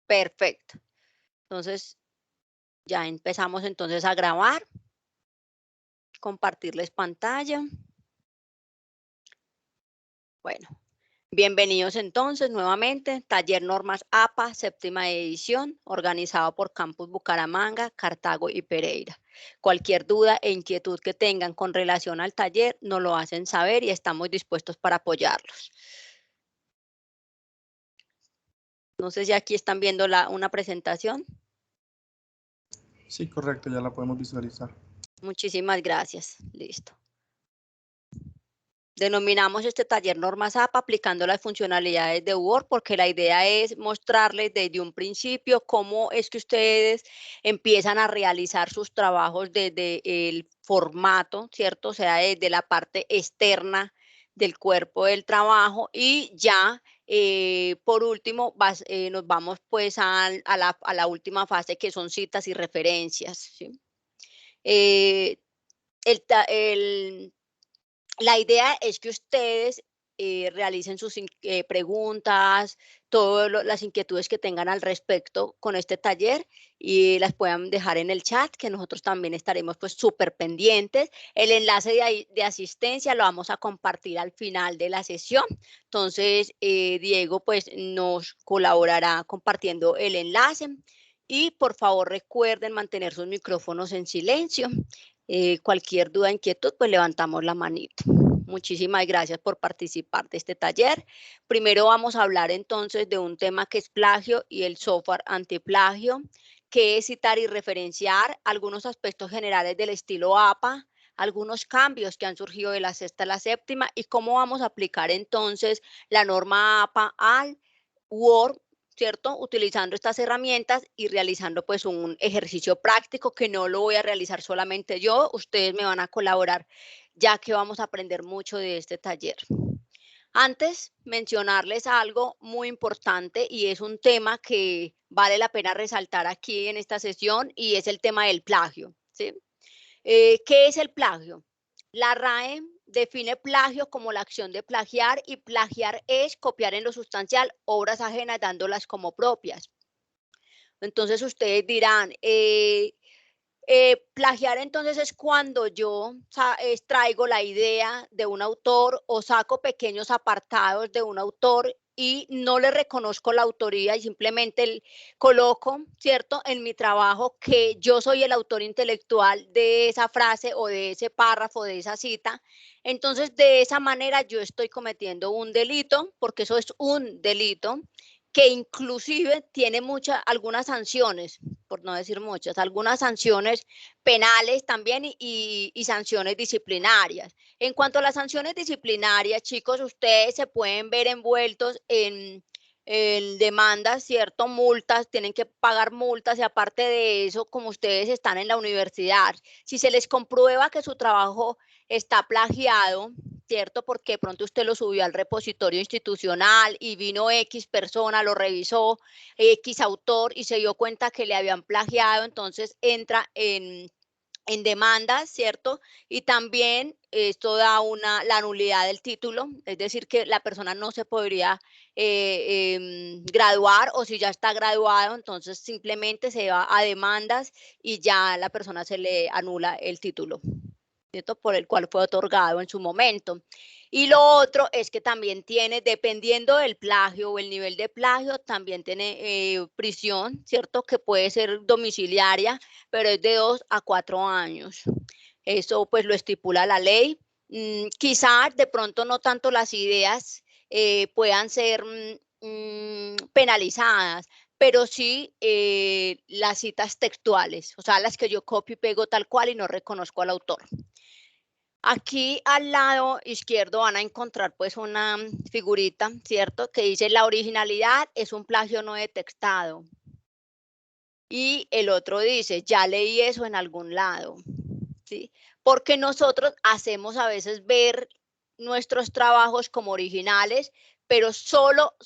Perfecto. Entonces, ya empezamos entonces a grabar, compartirles pantalla. Bueno, bienvenidos entonces nuevamente, Taller Normas APA, séptima edición, organizado por Campus Bucaramanga, Cartago y Pereira. Cualquier duda e inquietud que tengan con relación al taller, nos lo hacen saber y estamos dispuestos para apoyarlos. No sé si aquí están viendo una presentación. Sí, correcto, ya la podemos visualizar. Muchísimas gracias. Listo. Denominamos este taller Normas APA aplicando las funcionalidades de Word porque la idea es mostrarles desde un principio cómo es que ustedes empiezan a realizar sus trabajos desde el formato, ¿cierto? O sea, desde la parte externa del cuerpo del trabajo y ya, por último, nos vamos pues a la última fase que son citas y referencias, ¿sí? La idea es que ustedes realicen sus preguntas, todas las inquietudes que tengan al respecto con este taller y las puedan dejar en el chat, que nosotros también estaremos pues súper pendientes. El enlace de asistencia lo vamos a compartir al final de la sesión. Entonces, Diego pues nos colaborará compartiendo el enlace. Y por favor recuerden mantener sus micrófonos en silencio. Cualquier duda, inquietud, pues levantamos la manita. Muchísimas gracias por participar de este taller. Primero vamos a hablar entonces de un tema que es plagio y el software antiplagio, que es citar y referenciar algunos aspectos generales del estilo APA, algunos cambios que han surgido de la sexta a la séptima y cómo vamos a aplicar entonces la norma APA al Word, ¿cierto? Utilizando estas herramientas y realizando pues un ejercicio práctico que no lo voy a realizar solamente yo, ustedes me van a colaborar ya que vamos a aprender mucho de este taller. Antes, mencionarles algo muy importante y es un tema que vale la pena resaltar aquí en esta sesión y es el tema del plagio, ¿sí? ¿Qué es el plagio? La RAE define plagio como la acción de plagiar y plagiar es copiar en lo sustancial obras ajenas dándolas como propias. Entonces ustedes dirán, plagiar entonces es cuando yo extraigo la idea de un autor o saco pequeños apartados de un autor y no le reconozco la autoría y simplemente coloco, ¿cierto?, en mi trabajo que yo soy el autor intelectual de esa frase o de ese párrafo, de esa cita. Entonces, de esa manera yo estoy cometiendo un delito, porque eso es un delito, que inclusive tiene algunas sanciones, por no decir muchas, algunas sanciones penales también y sanciones disciplinarias. En cuanto a las sanciones disciplinarias, chicos, ustedes se pueden ver envueltos en demandas, ¿cierto? Multas, tienen que pagar multas y aparte de eso, como ustedes están en la universidad, si se les comprueba que su trabajo está plagiado, ¿cierto? Porque de pronto usted lo subió al repositorio institucional y vino X persona, lo revisó, X autor y se dio cuenta que le habían plagiado, entonces entra en demandas, ¿cierto? Y también esto da la nulidad del título, es decir, que la persona no se podría graduar o si ya está graduado, entonces simplemente se va a demandas y ya a la persona se le anula el título, ¿cierto? Por el cual fue otorgado en su momento. Y lo otro es que también tiene, dependiendo del plagio o el nivel de plagio, también tiene prisión, ¿cierto? Que puede ser domiciliaria, pero es de 2 a 4 años. Eso pues lo estipula la ley. Quizás de pronto no tanto las ideas puedan ser penalizadas, pero sí las citas textuales, o sea, las que yo copio y pego tal cual y no reconozco al autor. Aquí al lado izquierdo van a encontrar pues una figurita, ¿cierto? Que dice la originalidad es un plagio no detectado. Y el otro dice, ya leí eso en algún lado, ¿sí? Porque nosotros hacemos a veces ver nuestros trabajos como originales, pero solo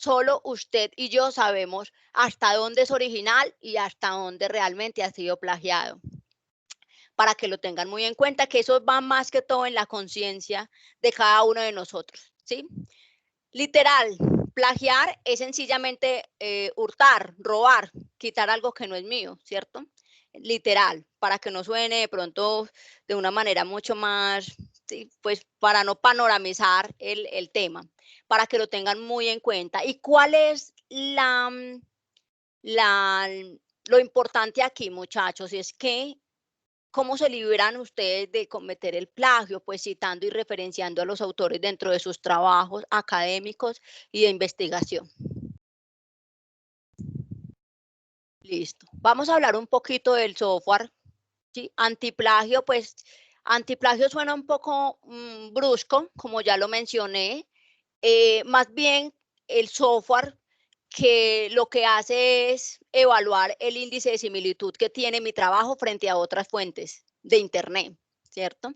usted y yo sabemos hasta dónde es original y hasta dónde realmente ha sido plagiado. Para que lo tengan muy en cuenta, que eso va más que todo en la conciencia de cada uno de nosotros, ¿sí? Literal, plagiar es sencillamente hurtar, robar, quitar algo que no es mío, ¿cierto? Literal, para que no suene de pronto de una manera mucho más, sí, pues para no panoramizar el tema, para que lo tengan muy en cuenta. ¿Y cuál es lo importante aquí, muchachos? Es que ¿cómo se liberan ustedes de cometer el plagio? Pues citando y referenciando a los autores dentro de sus trabajos académicos y de investigación. Listo. Vamos a hablar un poquito del software, ¿sí? Antiplagio, pues antiplagio suena un poco brusco, como ya lo mencioné. Más bien el software que lo que hace es evaluar el índice de similitud que tiene mi trabajo frente a otras fuentes de Internet, ¿cierto?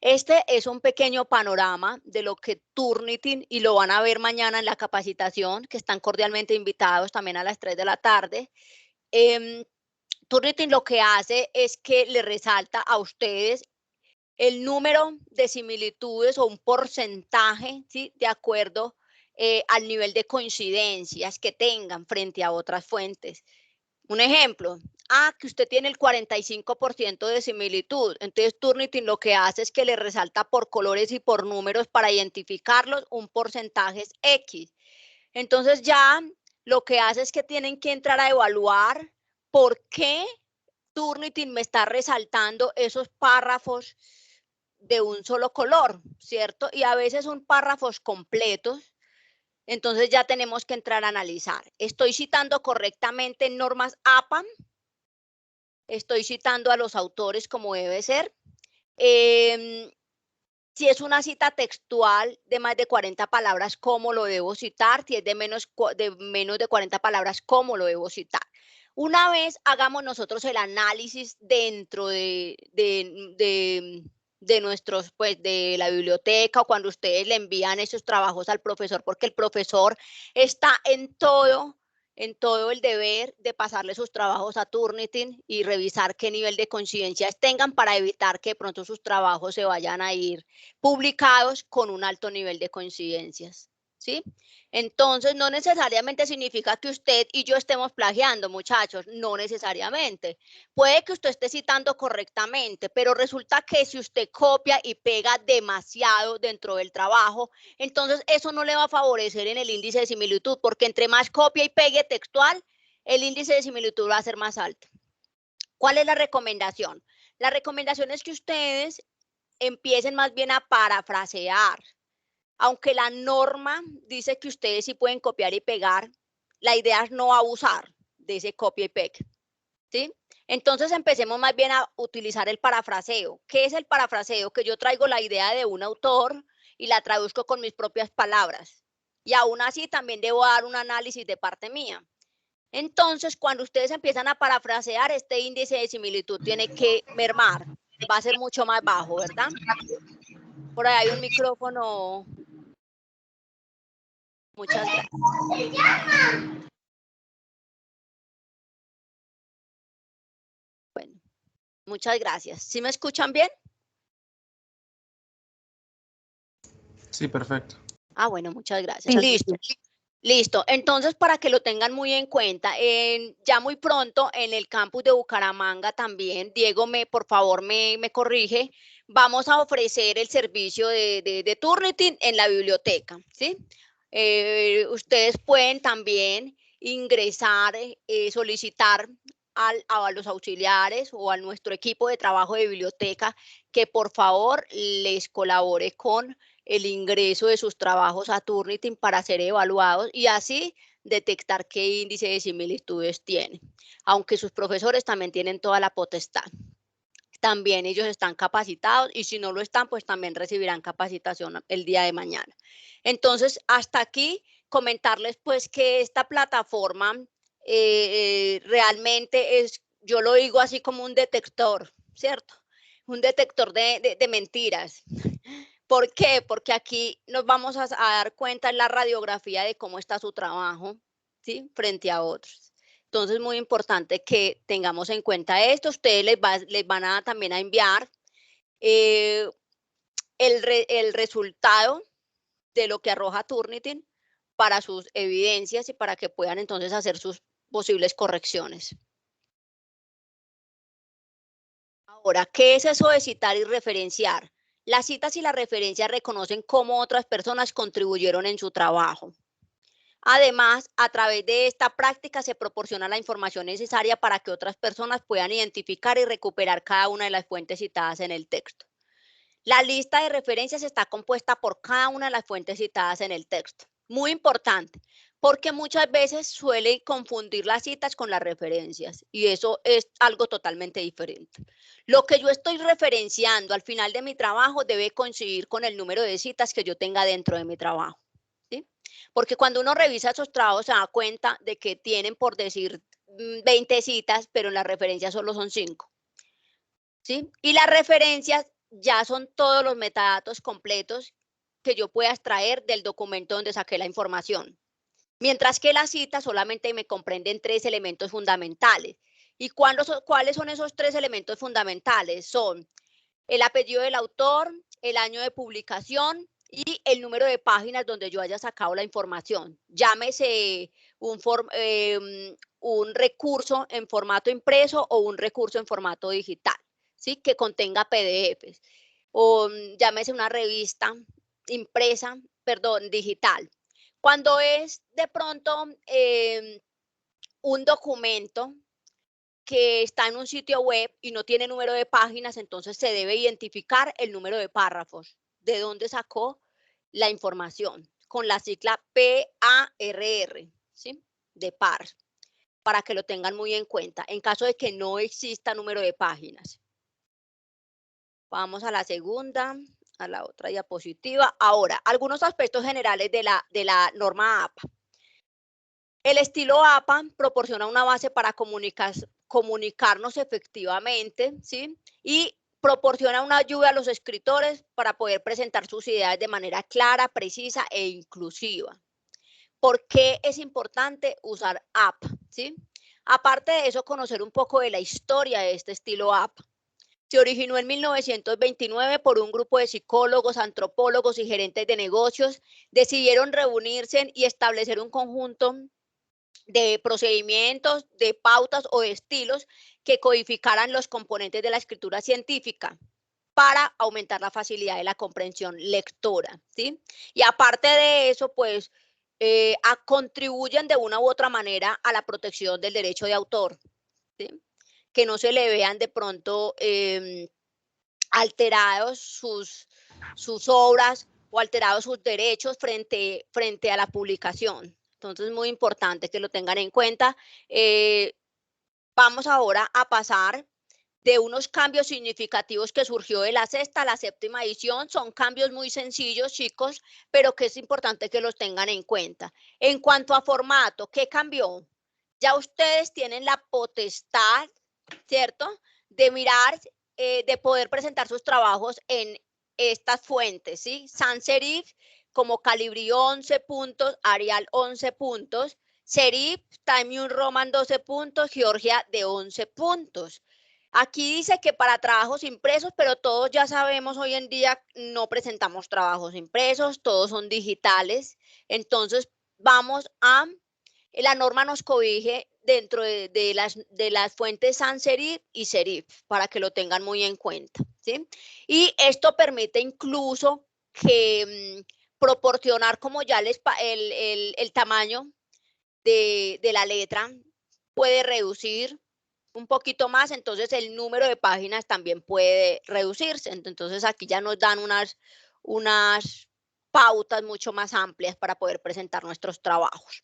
Este es un pequeño panorama de lo que Turnitin, y lo van a ver mañana en la capacitación, que están cordialmente invitados también a las 3 de la tarde. Turnitin lo que hace es que le resalta a ustedes el número de similitudes o un porcentaje, ¿sí? De acuerdo al nivel de coincidencias que tengan frente a otras fuentes. Un ejemplo, que usted tiene el 45% de similitud. Entonces Turnitin lo que hace es que le resalta por colores y por números para identificarlos un porcentaje X. Entonces ya lo que hace es que tienen que entrar a evaluar por qué Turnitin me está resaltando esos párrafos de un solo color, ¿cierto? Y a veces son párrafos completos. Entonces ya tenemos que entrar a analizar. ¿Estoy citando correctamente normas APA? ¿Estoy citando a los autores como debe ser? Si es una cita textual de más de 40 palabras, ¿cómo lo debo citar? Si es de menos de 40 palabras, ¿cómo lo debo citar? Una vez hagamos nosotros el análisis dentro de nuestros, pues, de la biblioteca, o cuando ustedes le envían esos trabajos al profesor, porque el profesor está en todo el deber de pasarle sus trabajos a Turnitin y revisar qué nivel de coincidencias tengan para evitar que de pronto sus trabajos se vayan a ir publicados con un alto nivel de coincidencias, ¿sí? Entonces, no necesariamente significa que usted y yo estemos plagiando, muchachos, no necesariamente. Puede que usted esté citando correctamente, pero resulta que si usted copia y pega demasiado dentro del trabajo, entonces eso no le va a favorecer en el índice de similitud, porque entre más copia y pegue textual, el índice de similitud va a ser más alto. ¿Cuál es la recomendación? La recomendación es que ustedes empiecen más bien a parafrasear. Aunque la norma dice que ustedes sí pueden copiar y pegar, la idea es no abusar de ese copia y pega, ¿sí? Entonces empecemos más bien a utilizar el parafraseo. ¿Qué es el parafraseo? Que yo traigo la idea de un autor y la traduzco con mis propias palabras. Y aún así también debo dar un análisis de parte mía. Entonces, cuando ustedes empiezan a parafrasear, este índice de similitud tiene que mermar. Va a ser mucho más bajo, ¿verdad? Por ahí hay un micrófono. Muchas gracias. Bueno, muchas gracias. ¿Sí me escuchan bien? Sí, perfecto. Bueno, muchas gracias. Listo. Listo. Entonces, para que lo tengan muy en cuenta, ya muy pronto en el campus de Bucaramanga también, Diego, por favor, me corrige, vamos a ofrecer el servicio de Turnitin en la biblioteca, ¿sí? Ustedes pueden también ingresar, solicitar a los auxiliares o a nuestro equipo de trabajo de biblioteca que por favor les colabore con el ingreso de sus trabajos a Turnitin para ser evaluados y así detectar qué índice de similitudes tienen, aunque sus profesores también tienen toda la potestad. También ellos están capacitados y si no lo están, pues también recibirán capacitación el día de mañana. Entonces, hasta aquí comentarles pues que esta plataforma realmente es, yo lo digo así como un detector, ¿cierto? Un detector de mentiras. ¿Por qué? Porque aquí nos vamos a dar cuenta en la radiografía de cómo está su trabajo, ¿sí? Frente a otros. Entonces, es muy importante que tengamos en cuenta esto. Ustedes les van a también a enviar el resultado de lo que arroja Turnitin para sus evidencias y para que puedan entonces hacer sus posibles correcciones. Ahora, ¿qué es eso de citar y referenciar? Las citas y las referencias reconocen cómo otras personas contribuyeron en su trabajo. Además, a través de esta práctica se proporciona la información necesaria para que otras personas puedan identificar y recuperar cada una de las fuentes citadas en el texto. La lista de referencias está compuesta por cada una de las fuentes citadas en el texto. Muy importante, porque muchas veces suele confundir las citas con las referencias y eso es algo totalmente diferente. Lo que yo estoy referenciando al final de mi trabajo debe coincidir con el número de citas que yo tenga dentro de mi trabajo, ¿sí? Porque cuando uno revisa esos trabajos se da cuenta de que tienen, por decir, 20 citas, pero en las referencias solo son 5, ¿sí? Y las referencias ya son todos los metadatos completos que yo pueda extraer del documento donde saqué la información. Mientras que las citas solamente me comprenden 3 elementos fundamentales. ¿Y cuáles son esos 3 elementos fundamentales? Son el apellido del autor, el año de publicación y el número de páginas donde yo haya sacado la información. Llámese un recurso en formato impreso o un recurso en formato digital, ¿sí? Que contenga PDFs. O llámese una revista impresa, perdón, digital. Cuando es de pronto un documento que está en un sitio web y no tiene número de páginas, entonces se debe identificar el número de párrafos, de dónde sacó la información, con la sigla PARR, ¿sí? De PAR, para que lo tengan muy en cuenta, en caso de que no exista número de páginas. Vamos a la segunda, a la otra diapositiva. Ahora, algunos aspectos generales de la norma APA. El estilo APA proporciona una base para comunicarnos efectivamente, ¿sí? Y proporciona una ayuda a los escritores para poder presentar sus ideas de manera clara, precisa e inclusiva. ¿Por qué es importante usar APA? ¿Sí? Aparte de eso, conocer un poco de la historia de este estilo APA. Se originó en 1929 por un grupo de psicólogos, antropólogos y gerentes de negocios. Decidieron reunirse y establecer un conjunto de procedimientos, de pautas o de estilos que codificaran los componentes de la escritura científica para aumentar la facilidad de la comprensión lectora, ¿sí? Y aparte de eso, pues, contribuyen de una u otra manera a la protección del derecho de autor, ¿sí? Que no se le vean de pronto alterados sus obras o alterados sus derechos frente a la publicación. Entonces, es muy importante que lo tengan en cuenta. Vamos ahora a pasar de unos cambios significativos que surgió de la sexta a la séptima edición. Son cambios muy sencillos, chicos, pero que es importante que los tengan en cuenta. En cuanto a formato, ¿qué cambió? Ya ustedes tienen la potestad, ¿cierto?, de mirar, de poder presentar sus trabajos en estas fuentes, ¿sí? Sans serif como Calibri 11 puntos, Arial 11 puntos, Serif, Time New Roman 12 puntos, Georgia de 11 puntos. Aquí dice que para trabajos impresos, pero todos ya sabemos hoy en día no presentamos trabajos impresos, todos son digitales. Entonces, vamos a, la norma nos cobije dentro de las fuentes sans serif y serif, para que lo tengan muy en cuenta, ¿sí? Y esto permite incluso que proporcionar como ya el tamaño de la letra puede reducir un poquito más, entonces el número de páginas también puede reducirse. Entonces aquí ya nos dan unas pautas mucho más amplias para poder presentar nuestros trabajos.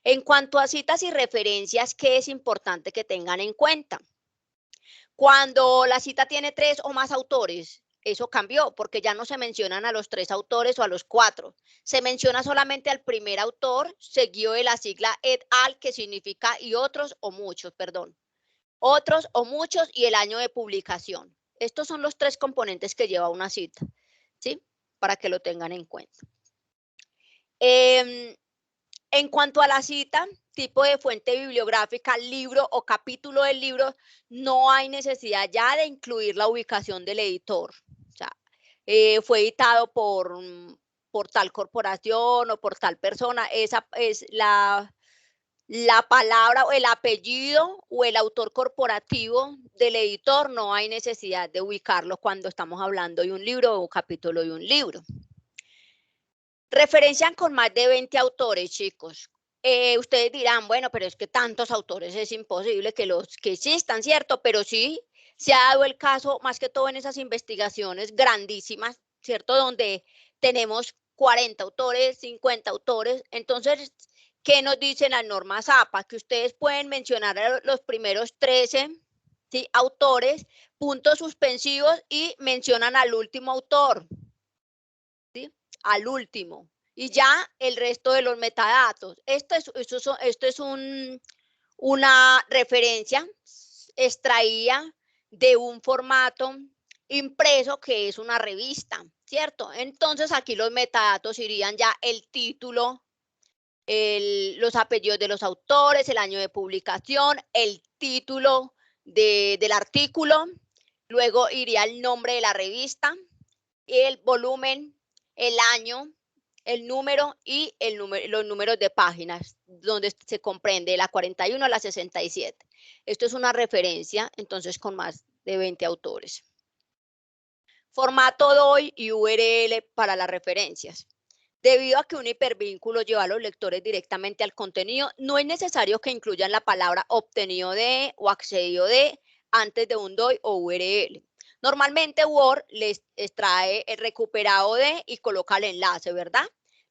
En cuanto a citas y referencias, ¿qué es importante que tengan en cuenta? Cuando la cita tiene 3 o más autores, eso cambió, porque ya no se mencionan a los 3 autores o a los 4. Se menciona solamente al primer autor, seguido de la sigla et al, que significa y otros o muchos, perdón. Otros o muchos y el año de publicación. Estos son los 3 componentes que lleva una cita, ¿sí? Para que lo tengan en cuenta. En cuanto a la cita, tipo de fuente bibliográfica, libro o capítulo del libro, no hay necesidad ya de incluir la ubicación del editor. O sea, fue editado por por tal corporación o por tal persona. Esa es la palabra o el apellido o el autor corporativo del editor. No hay necesidad de ubicarlo cuando estamos hablando de un libro o un capítulo de un libro. Referencian con más de 20 autores, chicos. Ustedes dirán, bueno, pero es que tantos autores es imposible que existan, ¿cierto? Pero sí, se ha dado el caso, más que todo en esas investigaciones grandísimas, ¿cierto? Donde tenemos 40 autores, 50 autores. Entonces, ¿qué nos dicen las normas APA? Que ustedes pueden mencionar a los primeros 13, ¿sí?, autores, puntos suspensivos, y mencionan al último autor, ¿sí?, al último. Y ya el resto de los metadatos. Esto es una referencia extraída de un formato impreso que es una revista, ¿cierto? Entonces aquí los metadatos irían ya el título, los apellidos de los autores, el año de publicación, el título del artículo, luego iría el nombre de la revista, el volumen, el año, el número y los números de páginas, donde se comprende la 41 a la 67. Esto es una referencia, entonces, con más de 20 autores. Formato DOI y URL para las referencias. Debido a que un hipervínculo lleva a los lectores directamente al contenido, no es necesario que incluyan la palabra obtenido de o accedido de antes de un DOI o URL. Normalmente Word les extrae el recuperado de y coloca el enlace, ¿verdad?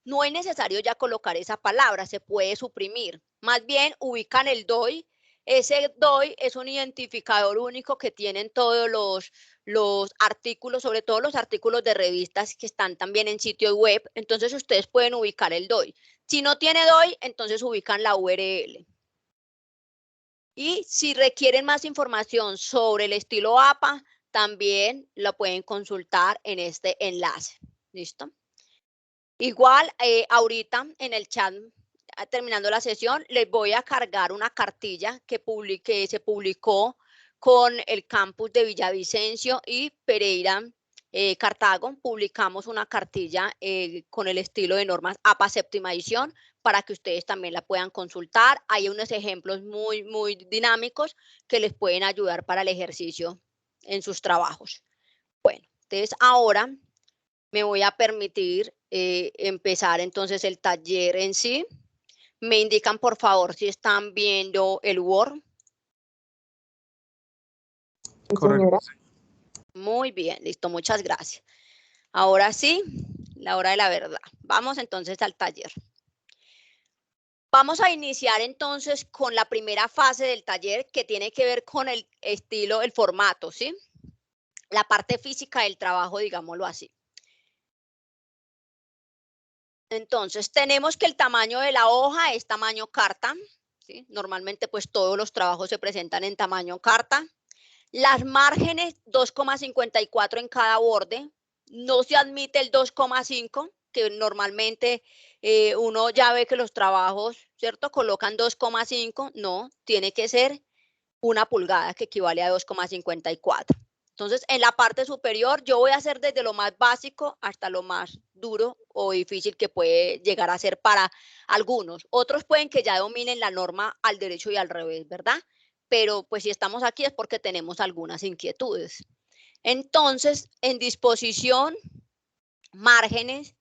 No es necesario ya colocar esa palabra, se puede suprimir. Más bien ubican el DOI. Ese DOI es un identificador único que tienen todos los artículos, sobre todo los artículos de revistas que están también en sitios web. Entonces ustedes pueden ubicar el DOI. Si no tiene DOI, entonces ubican la URL. Y si requieren más información sobre el estilo APA, también lo pueden consultar en este enlace. ¿Listo? Igual, ahorita en el chat, terminando la sesión, les voy a cargar una cartilla que se publicó con el campus de Villavicencio y Pereira, Cartago. Publicamos una cartilla con el estilo de normas APA séptima edición para que ustedes también la puedan consultar. Hay unos ejemplos muy, muy dinámicos que les pueden ayudar para el ejercicio en sus trabajos. Bueno, entonces ahora me voy a permitir empezar entonces el taller en sí. Me indican, por favor, si están viendo el Word. Correcto. Muy bien, listo, muchas gracias. Ahora sí, la hora de la verdad. Vamos entonces al taller. Vamos a iniciar entonces con la primera fase del taller, que tiene que ver con el estilo, el formato, ¿sí? La parte física del trabajo, digámoslo así. Entonces, tenemos que el tamaño de la hoja es tamaño carta, ¿sí? Normalmente, pues todos los trabajos se presentan en tamaño carta. Las márgenes, 2,54 en cada borde. No se admite el 2,5, que normalmente uno ya ve que los trabajos, ¿cierto?, colocan 2,5. No, tiene que ser 1 pulgada, que equivale a 2,54. Entonces, en la parte superior, yo voy a hacer desde lo más básico hasta lo más duro o difícil que puede llegar a ser para algunos. Otros pueden que ya dominen la norma al derecho y al revés, ¿verdad? Pero pues si estamos aquí es porque tenemos algunas inquietudes. Entonces, en disposición, márgenes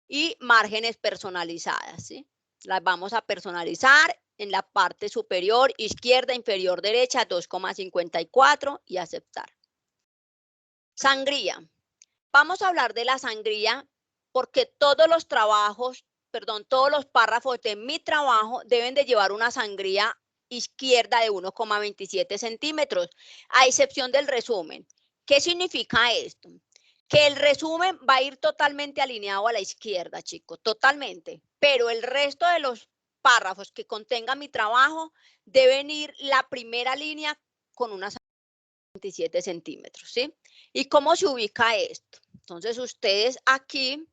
y márgenes personalizadas, ¿sí? Las vamos a personalizar en la parte superior, izquierda, inferior, derecha, 2,54 y aceptar. Sangría. Vamos a hablar de la sangría porque todos los trabajos, perdón, todos los párrafos de mi trabajo deben de llevar una sangría izquierda de 1,27 centímetros, a excepción del resumen. ¿Qué significa esto? Que el resumen va a ir totalmente alineado a la izquierda, chicos, totalmente. Pero el resto de los párrafos que contenga mi trabajo deben ir la primera línea con una 27 centímetros, ¿sí? ¿Y cómo se ubica esto? Entonces, ustedes aquí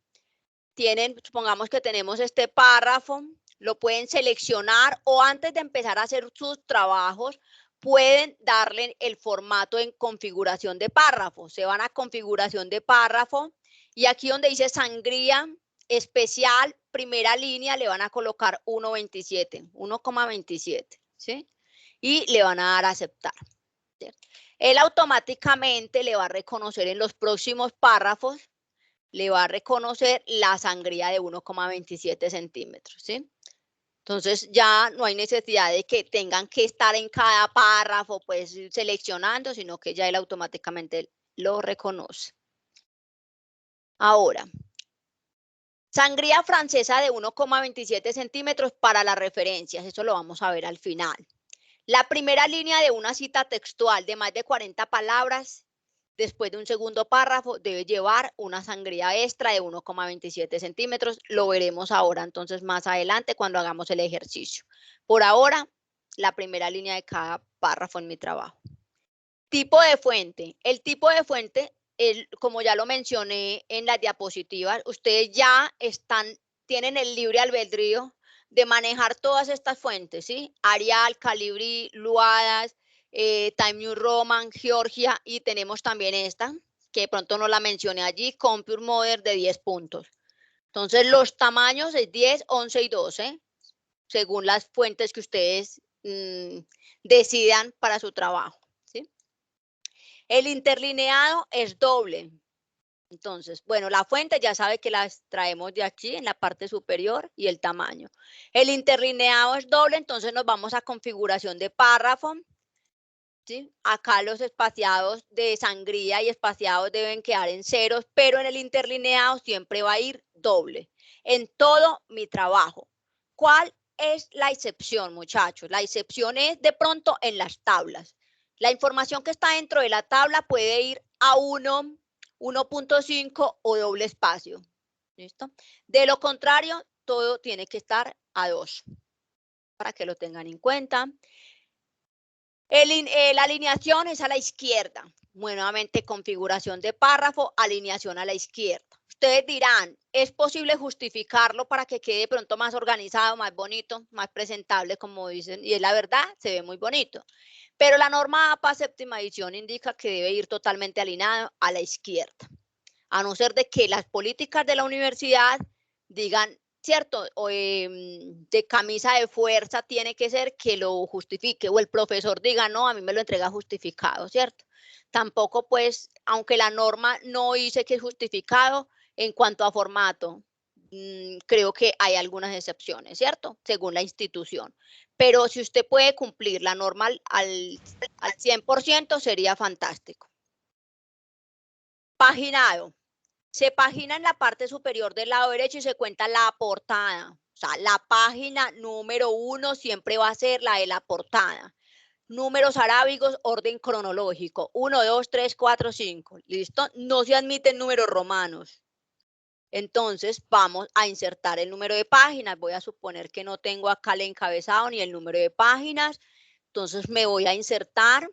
tienen, supongamos que tenemos este párrafo, lo pueden seleccionar o antes de empezar a hacer sus trabajos, pueden darle el formato en configuración de párrafo. Se van a configuración de párrafo y aquí donde dice sangría, especial, primera línea, le van a colocar 1,27, ¿sí? Y le van a dar a aceptar, ¿cierto? Él automáticamente le va a reconocer en los próximos párrafos, le va a reconocer la sangría de 1,27 centímetros, ¿sí? Entonces ya no hay necesidad de que tengan que estar en cada párrafo pues seleccionando, sino que ya él automáticamente lo reconoce. Ahora, sangría francesa de 1,27 centímetros para las referencias, eso lo vamos a ver al final. La primera línea de una cita textual de más de 40 palabras, después de un segundo párrafo, debe llevar una sangría extra de 1,27 centímetros. Lo veremos ahora, entonces, más adelante cuando hagamos el ejercicio. Por ahora, la primera línea de cada párrafo en mi trabajo. Tipo de fuente. El tipo de fuente, como ya lo mencioné en las diapositivas, ustedes ya tienen el libre albedrío de manejar todas estas fuentes, ¿sí? Arial, Calibri, Luadas, Time New Roman, Georgia, y tenemos también esta, que de pronto no la mencioné allí, Compute Modern de 10 puntos. Entonces, los tamaños es 10, 11 y 12, según las fuentes que ustedes decidan para su trabajo, ¿sí? El interlineado es doble. Entonces, bueno, la fuente ya sabe que las traemos de aquí en la parte superior y el tamaño. El interlineado es doble, entonces nos vamos a configuración de párrafo, ¿sí? Acá los espaciados de sangría y espaciados deben quedar en ceros, pero en el interlineado siempre va a ir doble. En todo mi trabajo. ¿Cuál es la excepción, muchachos? La excepción es de pronto en las tablas. La información que está dentro de la tabla puede ir a 1, 1.5 o doble espacio. ¿Listo? De lo contrario, todo tiene que estar a 2, para que lo tengan en cuenta. La alineación es a la izquierda. Nuevamente, configuración de párrafo, alineación a la izquierda. Ustedes dirán, ¿es posible justificarlo para que quede de pronto más organizado, más bonito, más presentable, como dicen? Y es la verdad, se ve muy bonito. Pero la norma APA séptima edición indica que debe ir totalmente alineado a la izquierda. A no ser de que las políticas de la universidad digan, ¿cierto? O, de camisa de fuerza tiene que ser que lo justifique, o el profesor diga, no, a mí me lo entrega justificado, ¿cierto? Tampoco, pues, aunque la norma no dice que es justificado, en cuanto a formato, creo que hay algunas excepciones, ¿cierto? Según la institución. Pero si usted puede cumplir la norma al 100%, sería fantástico. Paginado. Se pagina en la parte superior del lado derecho y se cuenta la portada. O sea, la página número 1 siempre va a ser la de la portada. Números arábigos, orden cronológico. 1, 2, 3, 4, 5. ¿Listo? No se admiten números romanos. Entonces, vamos a insertar el número de páginas. Voy a suponer que no tengo acá el encabezado ni el número de páginas. Entonces, me voy a insertar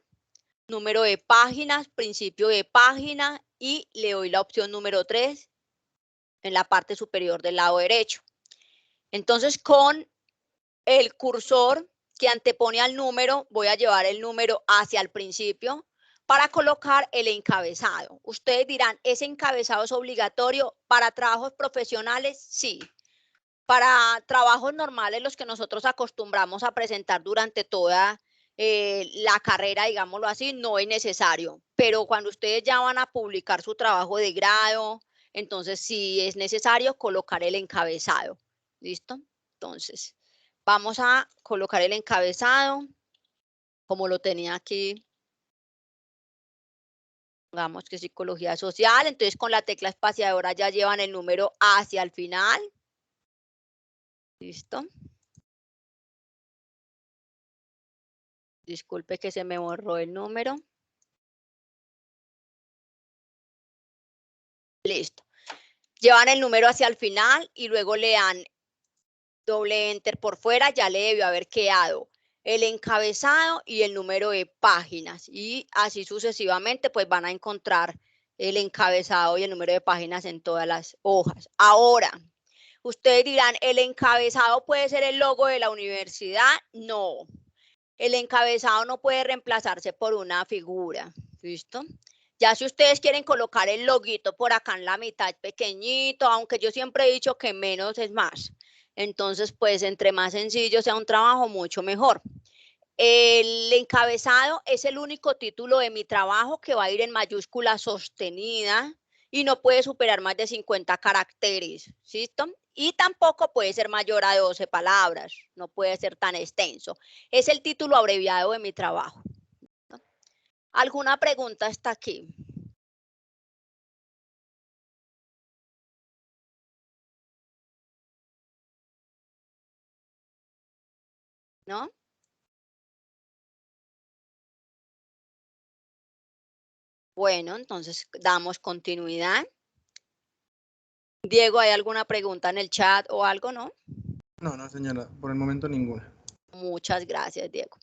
número de páginas, principio de página, y le doy la opción número 3 en la parte superior del lado derecho. Entonces, con el cursor que antepone al número, voy a llevar el número hacia el principio para colocar el encabezado. Ustedes dirán, ¿ese encabezado es obligatorio para trabajos profesionales? Sí. Para trabajos normales, los que nosotros acostumbramos a presentar durante toda la carrera, digámoslo así, no es necesario. Pero cuando ustedes ya van a publicar su trabajo de grado, entonces sí es necesario colocar el encabezado. ¿Listo? Entonces, vamos a colocar el encabezado, como lo tenía aquí. Digamos que psicología social. Entonces, con la tecla espaciadora ya llevan el número hacia el final. ¿Listo? Disculpe que se me borró el número. Listo. Llevan el número hacia el final y luego le dan doble enter por fuera. Ya le debió haber quedado el encabezado y el número de páginas. Y así sucesivamente, pues van a encontrar el encabezado y el número de páginas en todas las hojas. Ahora, ustedes dirán, ¿el encabezado puede ser el logo de la universidad? No. El encabezado no puede reemplazarse por una figura. ¿Listo? Ya si ustedes quieren colocar el loguito por acá en la mitad pequeñito, aunque yo siempre he dicho que menos es más. Entonces, pues entre más sencillo sea un trabajo, mucho mejor. El encabezado es el único título de mi trabajo que va a ir en mayúscula sostenida y no puede superar más de 50 caracteres, ¿listo? Y tampoco puede ser mayor a 12 palabras, no puede ser tan extenso. Es el título abreviado de mi trabajo. ¿Alguna pregunta hasta aquí? ¿No? Bueno, entonces damos continuidad. Diego, ¿hay alguna pregunta en el chat o algo, no? No, no, señora, por el momento ninguna. Muchas gracias, Diego.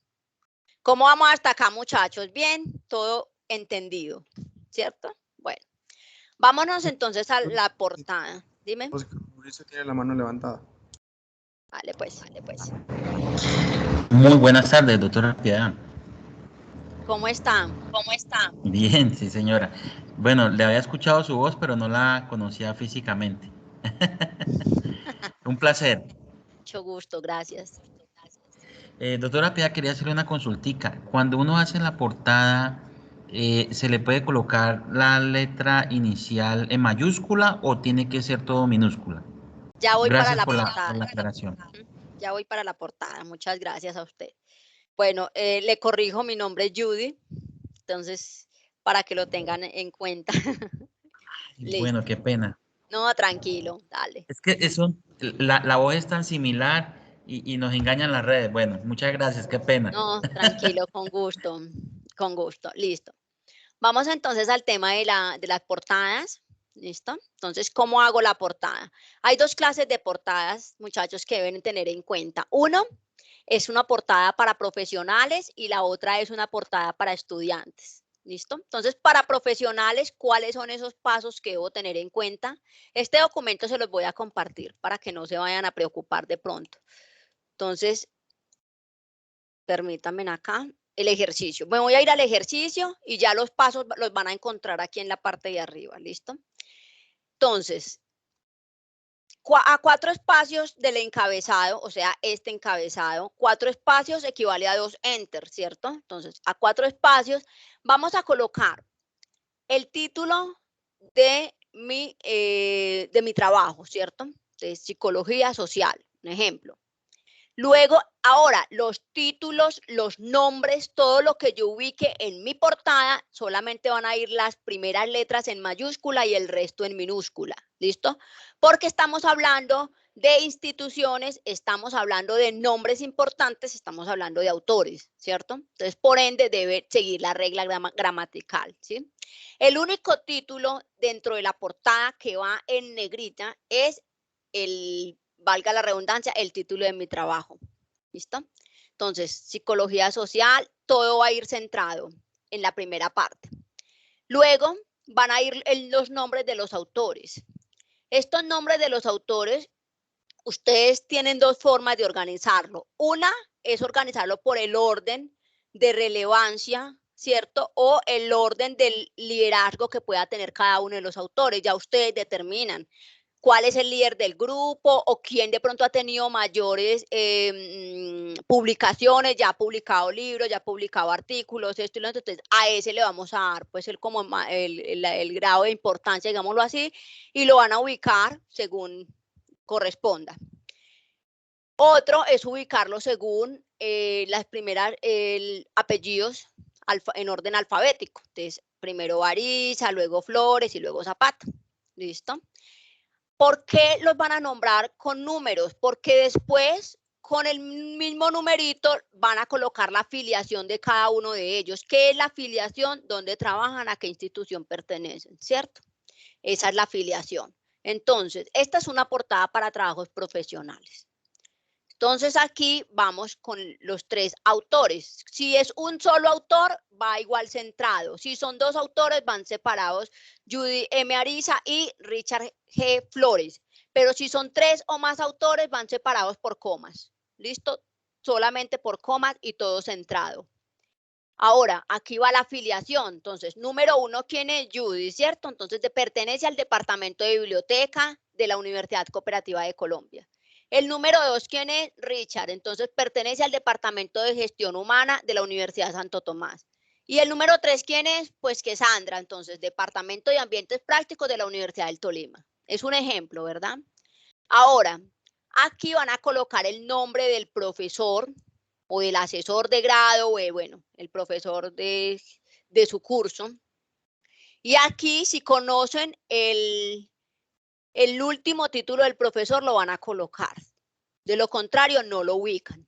¿Cómo vamos hasta acá, muchachos? Bien, todo entendido, ¿cierto? Bueno, vámonos entonces a la portada. Dime. Pues Mauricio tiene la mano levantada. Vale, pues. Muy buenas tardes, doctora Piedad. ¿Cómo están? ¿Cómo está? Bien, sí, señora. Bueno, le había escuchado su voz, pero no la conocía físicamente. Un placer. Mucho gusto, gracias. Doctora Piedad, quería hacerle una consultica. Cuando uno hace la portada, ¿se le puede colocar la letra inicial en mayúscula o tiene que ser todo minúscula? Ya voy para Gracias la por portada. la aclaración. Ya voy para la portada. Muchas gracias a usted. Bueno, le corrijo, mi nombre es Judy. Entonces, para que lo tengan en cuenta. Bueno, Listo. qué pena. No, tranquilo, dale. Es que eso, la voz es tan similar y nos engañan las redes. Bueno, muchas gracias, qué pena. No, tranquilo, con gusto, listo. Vamos entonces al tema de las portadas, ¿listo? Entonces, ¿cómo hago la portada? Hay dos clases de portadas, muchachos, que deben tener en cuenta. Uno es una portada para profesionales y la otra es una portada para estudiantes. ¿Listo? Entonces, para profesionales, ¿cuáles son esos pasos que debo tener en cuenta? Este documento se los voy a compartir para que no se vayan a preocupar de pronto. Entonces, permítanme acá el ejercicio. Me voy a ir al ejercicio y ya los pasos los van a encontrar aquí en la parte de arriba. ¿Listo? Entonces, a 4 espacios del encabezado, o sea, este encabezado, 4 espacios equivale a 2 enter, ¿cierto? Entonces, a 4 espacios vamos a colocar el título de mi trabajo, ¿cierto? De psicología social, un ejemplo. Luego, ahora, los títulos, los nombres, todo lo que yo ubique en mi portada, solamente van a ir las primeras letras en mayúscula y el resto en minúscula. ¿Listo? Porque estamos hablando de instituciones, estamos hablando de nombres importantes, estamos hablando de autores, ¿cierto? Entonces, por ende, debe seguir la regla gramatical, ¿sí? El único título dentro de la portada que va en negrita es valga la redundancia, el título de mi trabajo. ¿Listo? Entonces, psicología social, todo va a ir centrado en la primera parte. Luego van a ir los nombres de los autores. Estos nombres de los autores, ustedes tienen dos formas de organizarlo. Una es organizarlo por el orden de relevancia, ¿cierto? O el orden del liderazgo que pueda tener cada uno de los autores. Ya ustedes determinan cuál es el líder del grupo o quién de pronto ha tenido mayores publicaciones, ya ha publicado libros, ya ha publicado artículos, esto y lo otro. Entonces, a ese le vamos a dar pues el grado de importancia, digámoslo así, y lo van a ubicar según corresponda. Otro es ubicarlo según las primeras apellidos en orden alfabético. Entonces, primero Ariza, luego Flores y luego Zapata. ¿Listo? ¿Por qué los van a nombrar con números? Porque después, con el mismo numerito, van a colocar la afiliación de cada uno de ellos. ¿Qué es la afiliación? ¿Dónde trabajan? ¿A qué institución pertenecen? ¿Cierto? Esa es la afiliación. Entonces, esta es una portada para trabajos profesionales. Entonces, aquí vamos con los 3 autores. Si es un solo autor, va igual centrado. Si son 2 autores, van separados, Judy M. Ariza y Richard G. Flores. Pero si son 3 o más autores, van separados por comas. ¿Listo? Solamente por comas y todo centrado. Ahora, aquí va la afiliación. Entonces, número 1, ¿quién es Judy? ¿Cierto? Entonces, pertenece al Departamento de Biblioteca de la Universidad Cooperativa de Colombia. El número 2, ¿quién es? Richard. Entonces, pertenece al Departamento de Gestión Humana de la Universidad Santo Tomás. Y el número 3, ¿quién es? Pues que Sandra. Entonces, Departamento de Ambientes Prácticos de la Universidad del Tolima. Es un ejemplo, ¿verdad? Ahora, aquí van a colocar el nombre del profesor o del asesor de grado, o bueno, el profesor de su curso. Y aquí, si conocen el último título del profesor, lo van a colocar. De lo contrario, no lo ubican.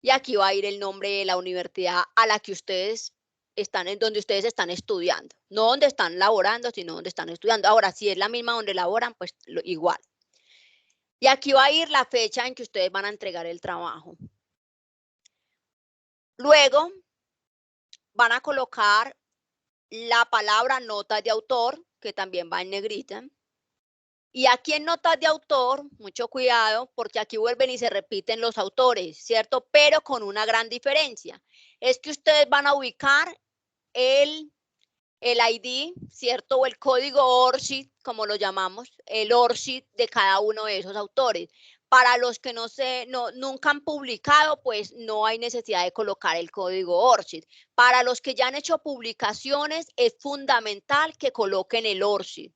Y aquí va a ir el nombre de la universidad a la que ustedes están, en donde ustedes están estudiando. No donde están laborando, sino donde están estudiando. Ahora, si es la misma donde laboran, pues igual. Y aquí va a ir la fecha en que ustedes van a entregar el trabajo. Luego van a colocar la palabra notas de autor, que también va en negrita. Y aquí en notas de autor, mucho cuidado, porque aquí vuelven y se repiten los autores, ¿cierto? Pero con una gran diferencia. Es que ustedes van a ubicar el ID, ¿cierto? O el código ORCID, como lo llamamos, el ORCID de cada uno de esos autores. Para los que nunca han publicado, pues no hay necesidad de colocar el código ORCID. Para los que ya han hecho publicaciones, es fundamental que coloquen el ORCID.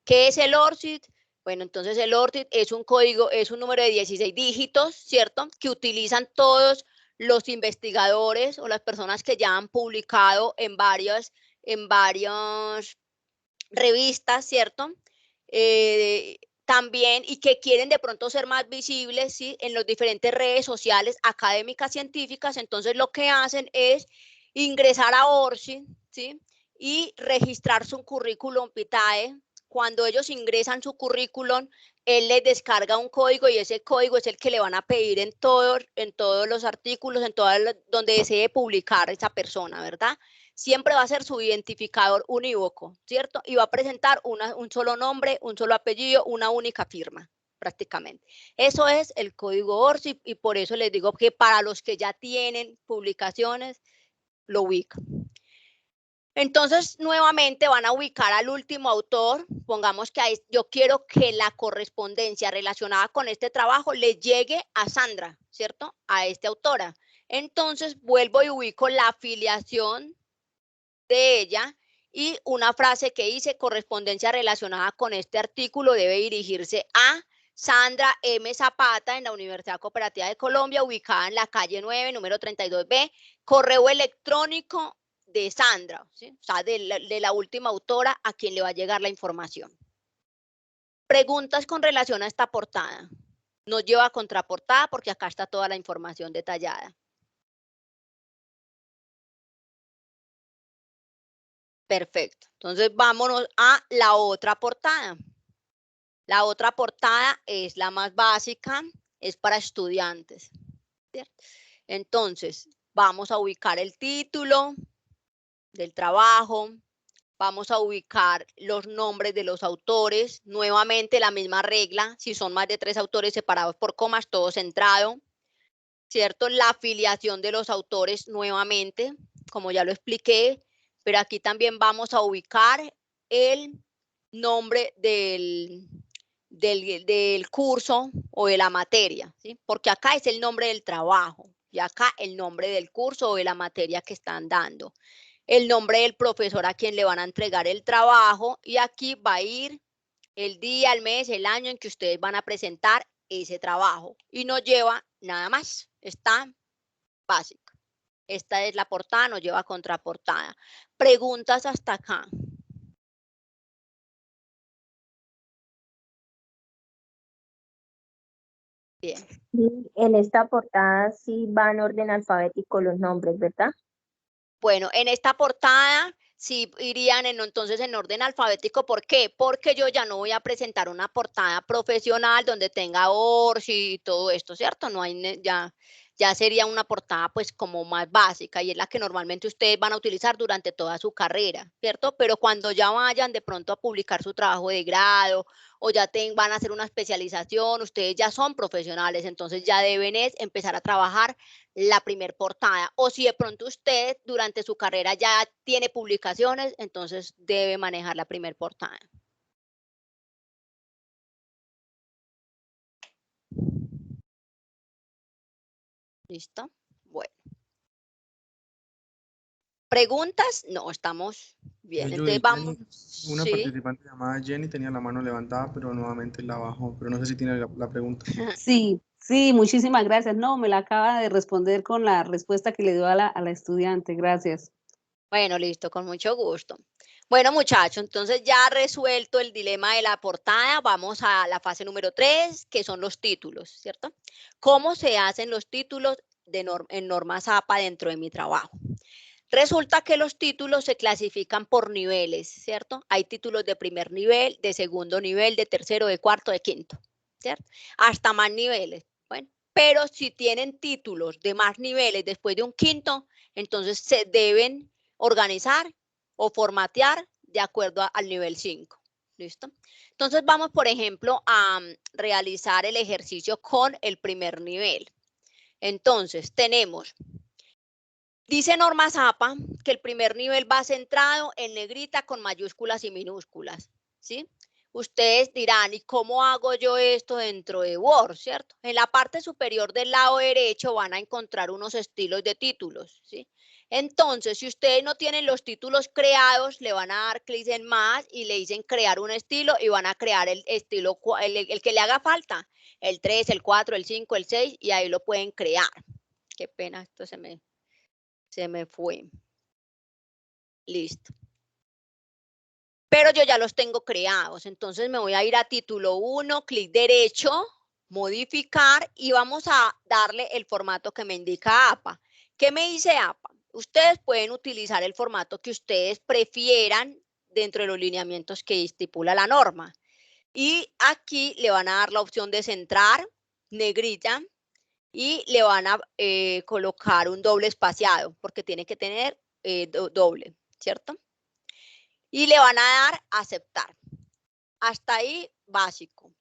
¿Qué es el ORCID? Bueno, entonces el ORCID es un código, es un número de 16 dígitos, ¿cierto? Que utilizan todos los investigadores o las personas que ya han publicado en varias revistas, ¿cierto? También, y que quieren de pronto ser más visibles, ¿sí? En las diferentes redes sociales académicas científicas. Entonces lo que hacen es ingresar a ORCID, ¿sí? Y registrar su currículum vitae. Cuando ellos ingresan su currículum, él les descarga un código y ese código es el que le van a pedir en todos los artículos, en todo donde desee publicar esa persona, ¿verdad? Siempre va a ser su identificador unívoco, ¿cierto? Y va a presentar un solo nombre, un solo apellido, una única firma, prácticamente. Eso es el código ORCID y por eso les digo que para los que ya tienen publicaciones, lo ubican. Entonces, nuevamente van a ubicar al último autor. Pongamos que yo quiero que la correspondencia relacionada con este trabajo le llegue a Sandra, ¿cierto? A esta autora. Entonces, vuelvo y ubico la afiliación de ella y una frase que dice: correspondencia relacionada con este artículo debe dirigirse a Sandra M. Zapata en la Universidad Cooperativa de Colombia, ubicada en la calle 9, número 32B, correo electrónico de Sandra, ¿sí? O sea, de la última autora a quien le va a llegar la información. Preguntas con relación a esta portada. No lleva contraportada porque acá está toda la información detallada. Perfecto. Entonces vámonos a la otra portada. La otra portada es la más básica, es para estudiantes, ¿cierto? Entonces, vamos a ubicar el título del trabajo, vamos a ubicar los nombres de los autores, nuevamente la misma regla, si son más de 3 autores separados por comas, todo centrado, ¿cierto? La afiliación de los autores nuevamente, como ya lo expliqué, pero aquí también vamos a ubicar el nombre del curso o de la materia, ¿sí? Porque acá es el nombre del trabajo y acá el nombre del curso o de la materia que están dando. El nombre del profesor a quien le van a entregar el trabajo y aquí va a ir el día, el mes, el año en que ustedes van a presentar ese trabajo y no lleva nada más, está básico. Esta es la portada, no lleva contraportada. Preguntas hasta acá. Bien. Y en esta portada sí van en orden alfabético los nombres, ¿verdad? Bueno, en esta portada sí irían entonces en orden alfabético. ¿Por qué? Porque yo ya no voy a presentar una portada profesional donde tenga ORCID y todo esto, ¿cierto? No hay ya ya sería una portada pues como más básica y es la que normalmente ustedes van a utilizar durante toda su carrera, ¿cierto? Pero cuando ya vayan de pronto a publicar su trabajo de grado o ya van a hacer una especialización, ustedes ya son profesionales, entonces ya deben empezar a trabajar la primer portada. O si de pronto usted durante su carrera ya tiene publicaciones, entonces debe manejar la primer portada. ¿Listo? Bueno. ¿Preguntas? No, estamos bien. Entonces vamos. Una Sí. participante llamada Jenny tenía la mano levantada, pero nuevamente la bajó. Pero no sé si tiene la pregunta. Sí, muchísimas gracias. No, me la acaba de responder con la respuesta que le dio a la estudiante. Gracias. Bueno, listo, con mucho gusto. Bueno, muchachos, entonces ya resuelto el dilema de la portada, vamos a la fase número 3, que son los títulos, ¿cierto? ¿Cómo se hacen los títulos en norma ZAPA dentro de mi trabajo? Resulta que los títulos se clasifican por niveles, ¿cierto? Hay títulos de primer nivel, de segundo nivel, de tercero, de cuarto, de quinto, ¿cierto? Hasta más niveles. Bueno, pero si tienen títulos de más niveles después de un quinto, entonces se deben organizar o formatear de acuerdo al nivel 5. ¿Listo? Entonces vamos, por ejemplo, a realizar el ejercicio con el primer nivel. Entonces tenemos... Dice norma ZAPA que el primer nivel va centrado en negrita con mayúsculas y minúsculas, ¿sí? Ustedes dirán, ¿y cómo hago yo esto dentro de Word, cierto? En la parte superior del lado derecho van a encontrar unos estilos de títulos, ¿sí? Entonces, si ustedes no tienen los títulos creados, le van a dar clic en más y le dicen crear un estilo y van a crear el estilo, el que le haga falta, el 3, el 4, el 5, el 6 y ahí lo pueden crear. Qué pena, esto se me fue. Listo. Pero yo ya los tengo creados. Entonces me voy a ir a título 1, clic derecho, modificar y vamos a darle el formato que me indica APA. ¿Qué me dice APA? Ustedes pueden utilizar el formato que ustedes prefieran dentro de los lineamientos que estipula la norma. Y aquí le van a dar la opción de centrar, negrita, y le van a colocar un doble espaciado, porque tiene que tener doble, ¿cierto? Y le van a dar aceptar. Hasta ahí básico.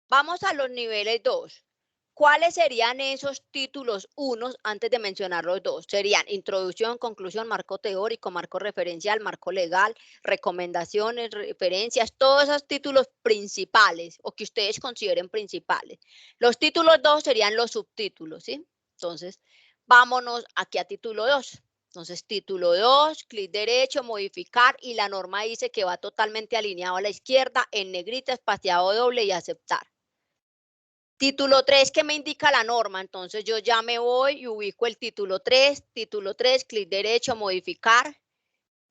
Vamos a los niveles 2. ¿Cuáles serían esos títulos 1 antes de mencionar los dos? Serían introducción, conclusión, marco teórico, marco referencial, marco legal, recomendaciones, referencias, todos esos títulos principales o que ustedes consideren principales. Los títulos 2 serían los subtítulos, ¿sí? Entonces, vámonos aquí a título 2. Entonces, título 2, clic derecho, modificar y la norma dice que va totalmente alineado a la izquierda, en negrita, espaciado doble y aceptar. Título 3, ¿qué me indica la norma? Entonces yo ya me voy y ubico el título 3, clic derecho, modificar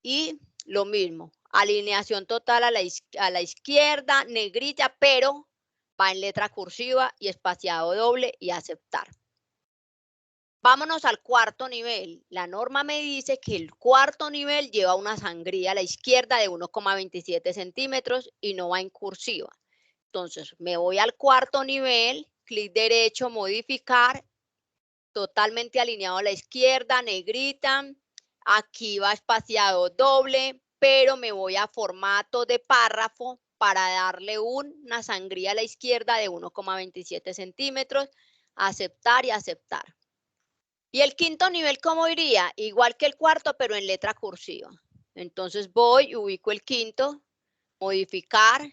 y lo mismo, alineación total a la izquierda, negrita, pero va en letra cursiva y espaciado doble y aceptar. Vámonos al cuarto nivel. La norma me dice que el cuarto nivel lleva una sangría a la izquierda de 1,27 centímetros y no va en cursiva. Entonces, me voy al cuarto nivel, clic derecho, modificar, totalmente alineado a la izquierda, negrita. Aquí va espaciado doble, pero me voy a formato de párrafo para darle una sangría a la izquierda de 1,27 centímetros, aceptar y aceptar. Y el quinto nivel, ¿cómo iría? Igual que el cuarto, pero en letra cursiva. Entonces voy y ubico el quinto, modificar,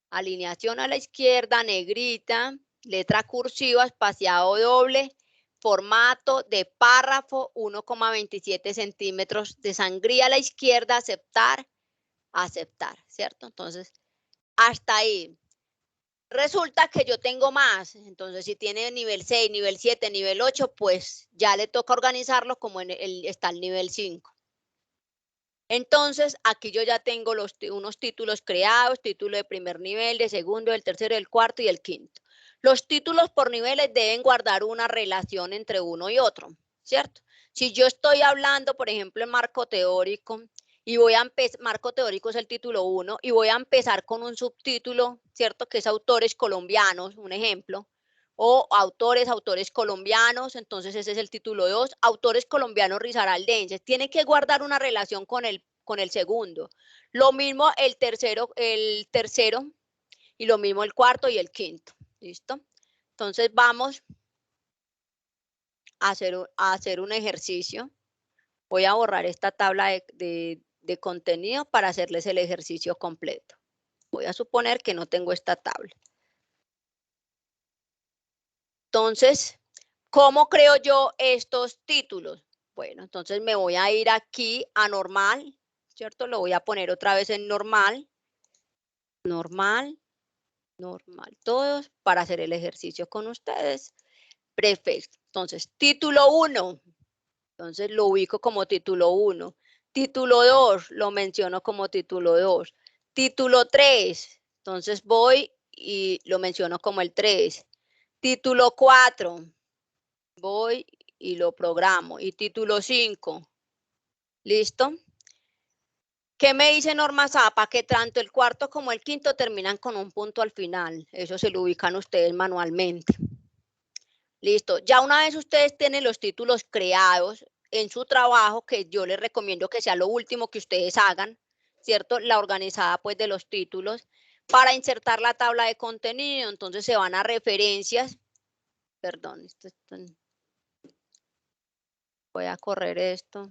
alineación a la izquierda, negrita, letra cursiva, espaciado doble, formato de párrafo, 1,27 centímetros de sangría a la izquierda, aceptar, aceptar, ¿cierto? Entonces, hasta ahí. Resulta que yo tengo más, entonces si tiene nivel 6, nivel 7, nivel 8, pues ya le toca organizarlo como está el nivel 5. Entonces, aquí yo ya tengo unos títulos creados, título de primer nivel, de segundo, del tercero, del cuarto y el quinto. Los títulos por niveles deben guardar una relación entre uno y otro, ¿cierto? Si yo estoy hablando, por ejemplo, en marco teórico, y voy a empezar, marco teórico es el título 1, y voy a empezar con un subtítulo, ¿cierto? Que es autores colombianos, un ejemplo. O autores colombianos, entonces ese es el título 2. Autores colombianos risaraldenses. Tienen que guardar una relación con el segundo. Lo mismo el tercero y lo mismo el cuarto y el quinto. ¿Listo? Entonces vamos a hacer un ejercicio. Voy a borrar esta tabla de contenido para hacerles el ejercicio completo. Voy a suponer que no tengo esta tabla. Entonces, ¿cómo creo yo estos títulos? Bueno, entonces me voy a ir aquí a normal, ¿cierto? Lo voy a poner otra vez en normal, normal, normal, todos, para hacer el ejercicio con ustedes. Perfecto. Entonces, título 1. Entonces, lo ubico como título 1. Título 2, lo menciono como título 2. Título 3, entonces voy y lo menciono como el 3. Título 4, voy y lo programo. Y título 5, ¿listo? ¿Qué me dice Norma Zapa? Que tanto el cuarto como el quinto terminan con un punto al final. Eso se lo ubican ustedes manualmente. Listo. Ya una vez ustedes tienen los títulos creados en su trabajo, que yo les recomiendo que sea lo último que ustedes hagan, ¿cierto? La organizada pues de los títulos, para insertar la tabla de contenido. Entonces se van a referencias. Perdón, voy a correr esto.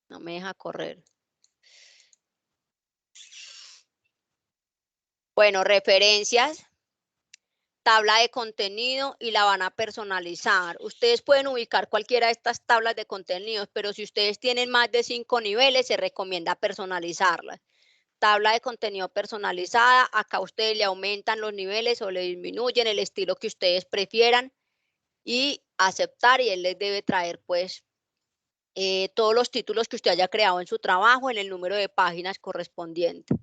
No me deja correr. Bueno, referencias, tabla de contenido y la van a personalizar. Ustedes pueden ubicar cualquiera de estas tablas de contenidos, pero si ustedes tienen más de 5 niveles, se recomienda personalizarlas. Tabla de contenido personalizada, acá ustedes le aumentan los niveles o le disminuyen el estilo que ustedes prefieran y aceptar, y él les debe traer pues todos los títulos que usted haya creado en su trabajo en el número de páginas correspondiente.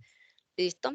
¿Listo?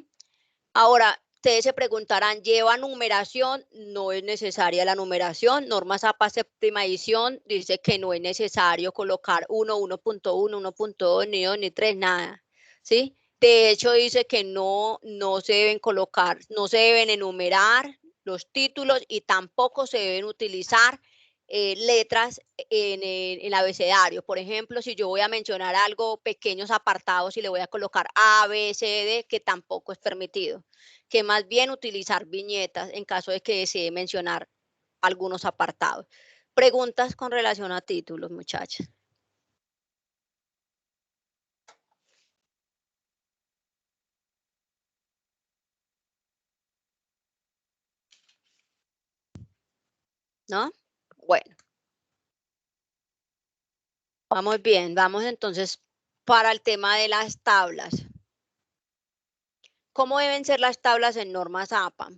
Ahora, ustedes se preguntarán, ¿lleva numeración? No es necesaria la numeración. Norma Zapa séptima edición dice que no es necesario colocar 1, 1.1, 1.2, ni 2, ni 3, nada. ¿Sí? De hecho, dice que no se deben colocar, no se deben enumerar los títulos y tampoco se deben utilizar letras en el abecedario. Por ejemplo, si yo voy a mencionar algo, pequeños apartados y le voy a colocar A, B, C, D, que tampoco es permitido. Que más bien utilizar viñetas en caso de que desee mencionar algunos apartados. Preguntas con relación a títulos, muchachas. ¿No? Bueno. Vamos bien, vamos entonces para el tema de las tablas. ¿Cómo deben ser las tablas en Norma Zapa?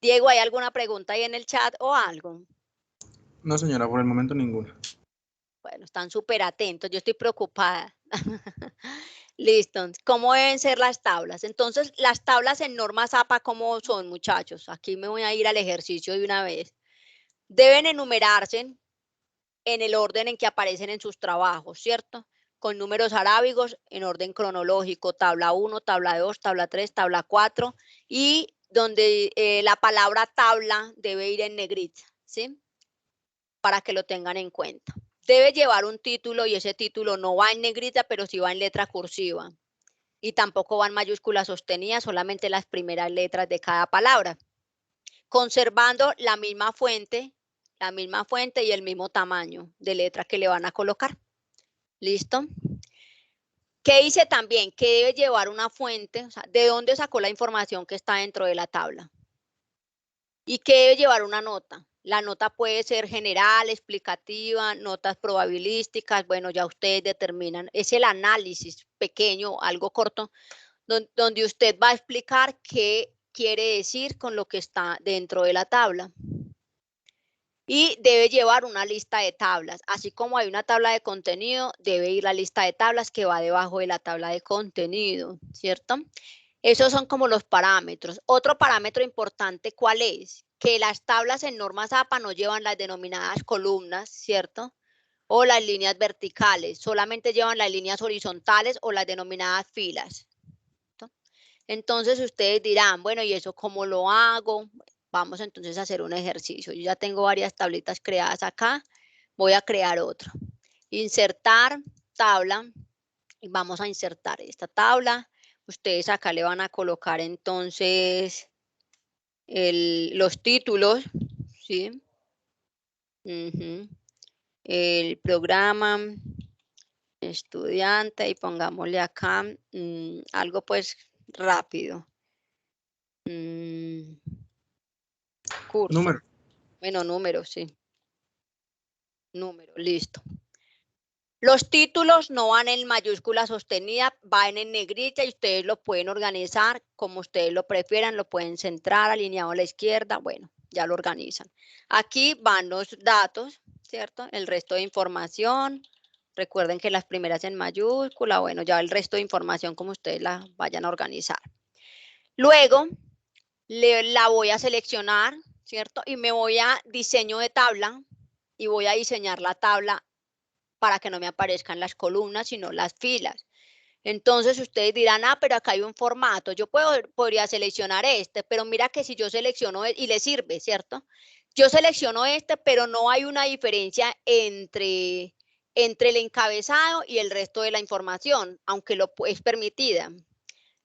Diego, ¿hay alguna pregunta ahí en el chat o algo? No, señora, por el momento ninguna. Bueno, están súper atentos, yo estoy preocupada. Listo, ¿cómo deben ser las tablas? Entonces, las tablas en Norma Zapa, ¿cómo son, muchachos? Aquí me voy a ir al ejercicio de una vez. Deben enumerarse en el orden en que aparecen en sus trabajos, ¿cierto? Con números arábigos en orden cronológico, tabla 1, tabla 2, tabla 3, tabla 4, y donde la palabra tabla debe ir en negrita, ¿sí? Para que lo tengan en cuenta. Debe llevar un título y ese título no va en negrita, pero sí va en letra cursiva. Y tampoco va en mayúsculas sostenidas, solamente las primeras letras de cada palabra. Conservando la misma fuente y el mismo tamaño de letra que le van a colocar. ¿Listo? ¿Qué dice también? Que debe llevar una fuente, o sea, ¿de dónde sacó la información que está dentro de la tabla? Y que debe llevar una nota. La nota puede ser general, explicativa, notas probabilísticas, bueno, ya ustedes determinan. Es el análisis pequeño, algo corto, donde usted va a explicar qué quiere decir con lo que está dentro de la tabla. Y debe llevar una lista de tablas. Así como hay una tabla de contenido, debe ir la lista de tablas que va debajo de la tabla de contenido, ¿cierto? Esos son como los parámetros. Otro parámetro importante, ¿cuál es? Que las tablas en Norma Zapa no llevan las denominadas columnas, ¿cierto? O las líneas verticales, solamente llevan las líneas horizontales o las denominadas filas. ¿Cierto? Entonces ustedes dirán, bueno, ¿y eso cómo lo hago? vamos entonces a hacer un ejercicio. Yo ya tengo varias tablitas creadas acá, voy a crear otro. Insertar tabla, y vamos a insertar esta tabla. Ustedes acá le van a colocar entonces los títulos, ¿sí? El programa, estudiante, y pongámosle acá algo pues rápido. Curso. Número. Bueno, número, sí. Número, listo. Los títulos no van en mayúscula sostenida, van en negrita y ustedes lo pueden organizar como ustedes lo prefieran, lo pueden centrar, alineado a la izquierda, bueno, ya lo organizan. Aquí van los datos, ¿cierto? El resto de información. Recuerden que las primeras en mayúscula, bueno, ya el resto de información como ustedes la vayan a organizar. Luego, la voy a seleccionar, ¿cierto? Y me voy a diseño de tabla y voy a diseñar la tabla para que no me aparezcan las columnas, sino las filas. Entonces ustedes dirán, pero acá hay un formato, yo podría seleccionar este, pero mira que si yo selecciono y le sirve, ¿cierto? Yo selecciono este, pero no hay una diferencia entre el encabezado y el resto de la información, aunque es permitida.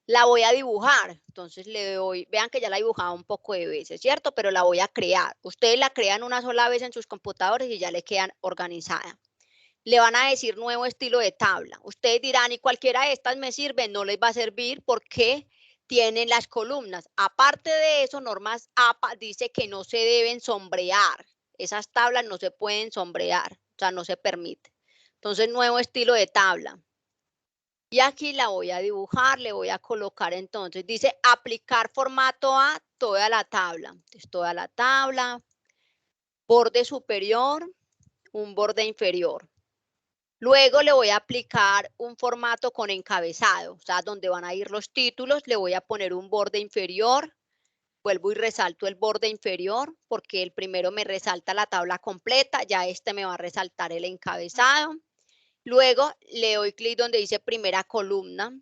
La voy a dibujar, entonces le doy, vean que ya la he dibujado un poco de veces, ¿cierto? Pero la voy a crear. Ustedes la crean una sola vez en sus computadores y ya le quedan organizada. Le van a decir nuevo estilo de tabla. Ustedes dirán, ¿y cualquiera de estas me sirve? No les va a servir porque tienen las columnas. Aparte de eso, normas APA dice que no se deben sombrear. Esas tablas no se pueden sombrear, o sea, no se permite. Entonces, nuevo estilo de tabla. Y aquí la voy a dibujar, le voy a colocar entonces, dice aplicar formato a toda la tabla. Entonces, toda la tabla, borde superior, un borde inferior. Luego le voy a aplicar un formato con encabezado, o sea, donde van a ir los títulos, le voy a poner un borde inferior, vuelvo y resalto el borde inferior, porque el primero me resalta la tabla completa, ya este me va a resaltar el encabezado. Luego le doy clic donde dice primera columna,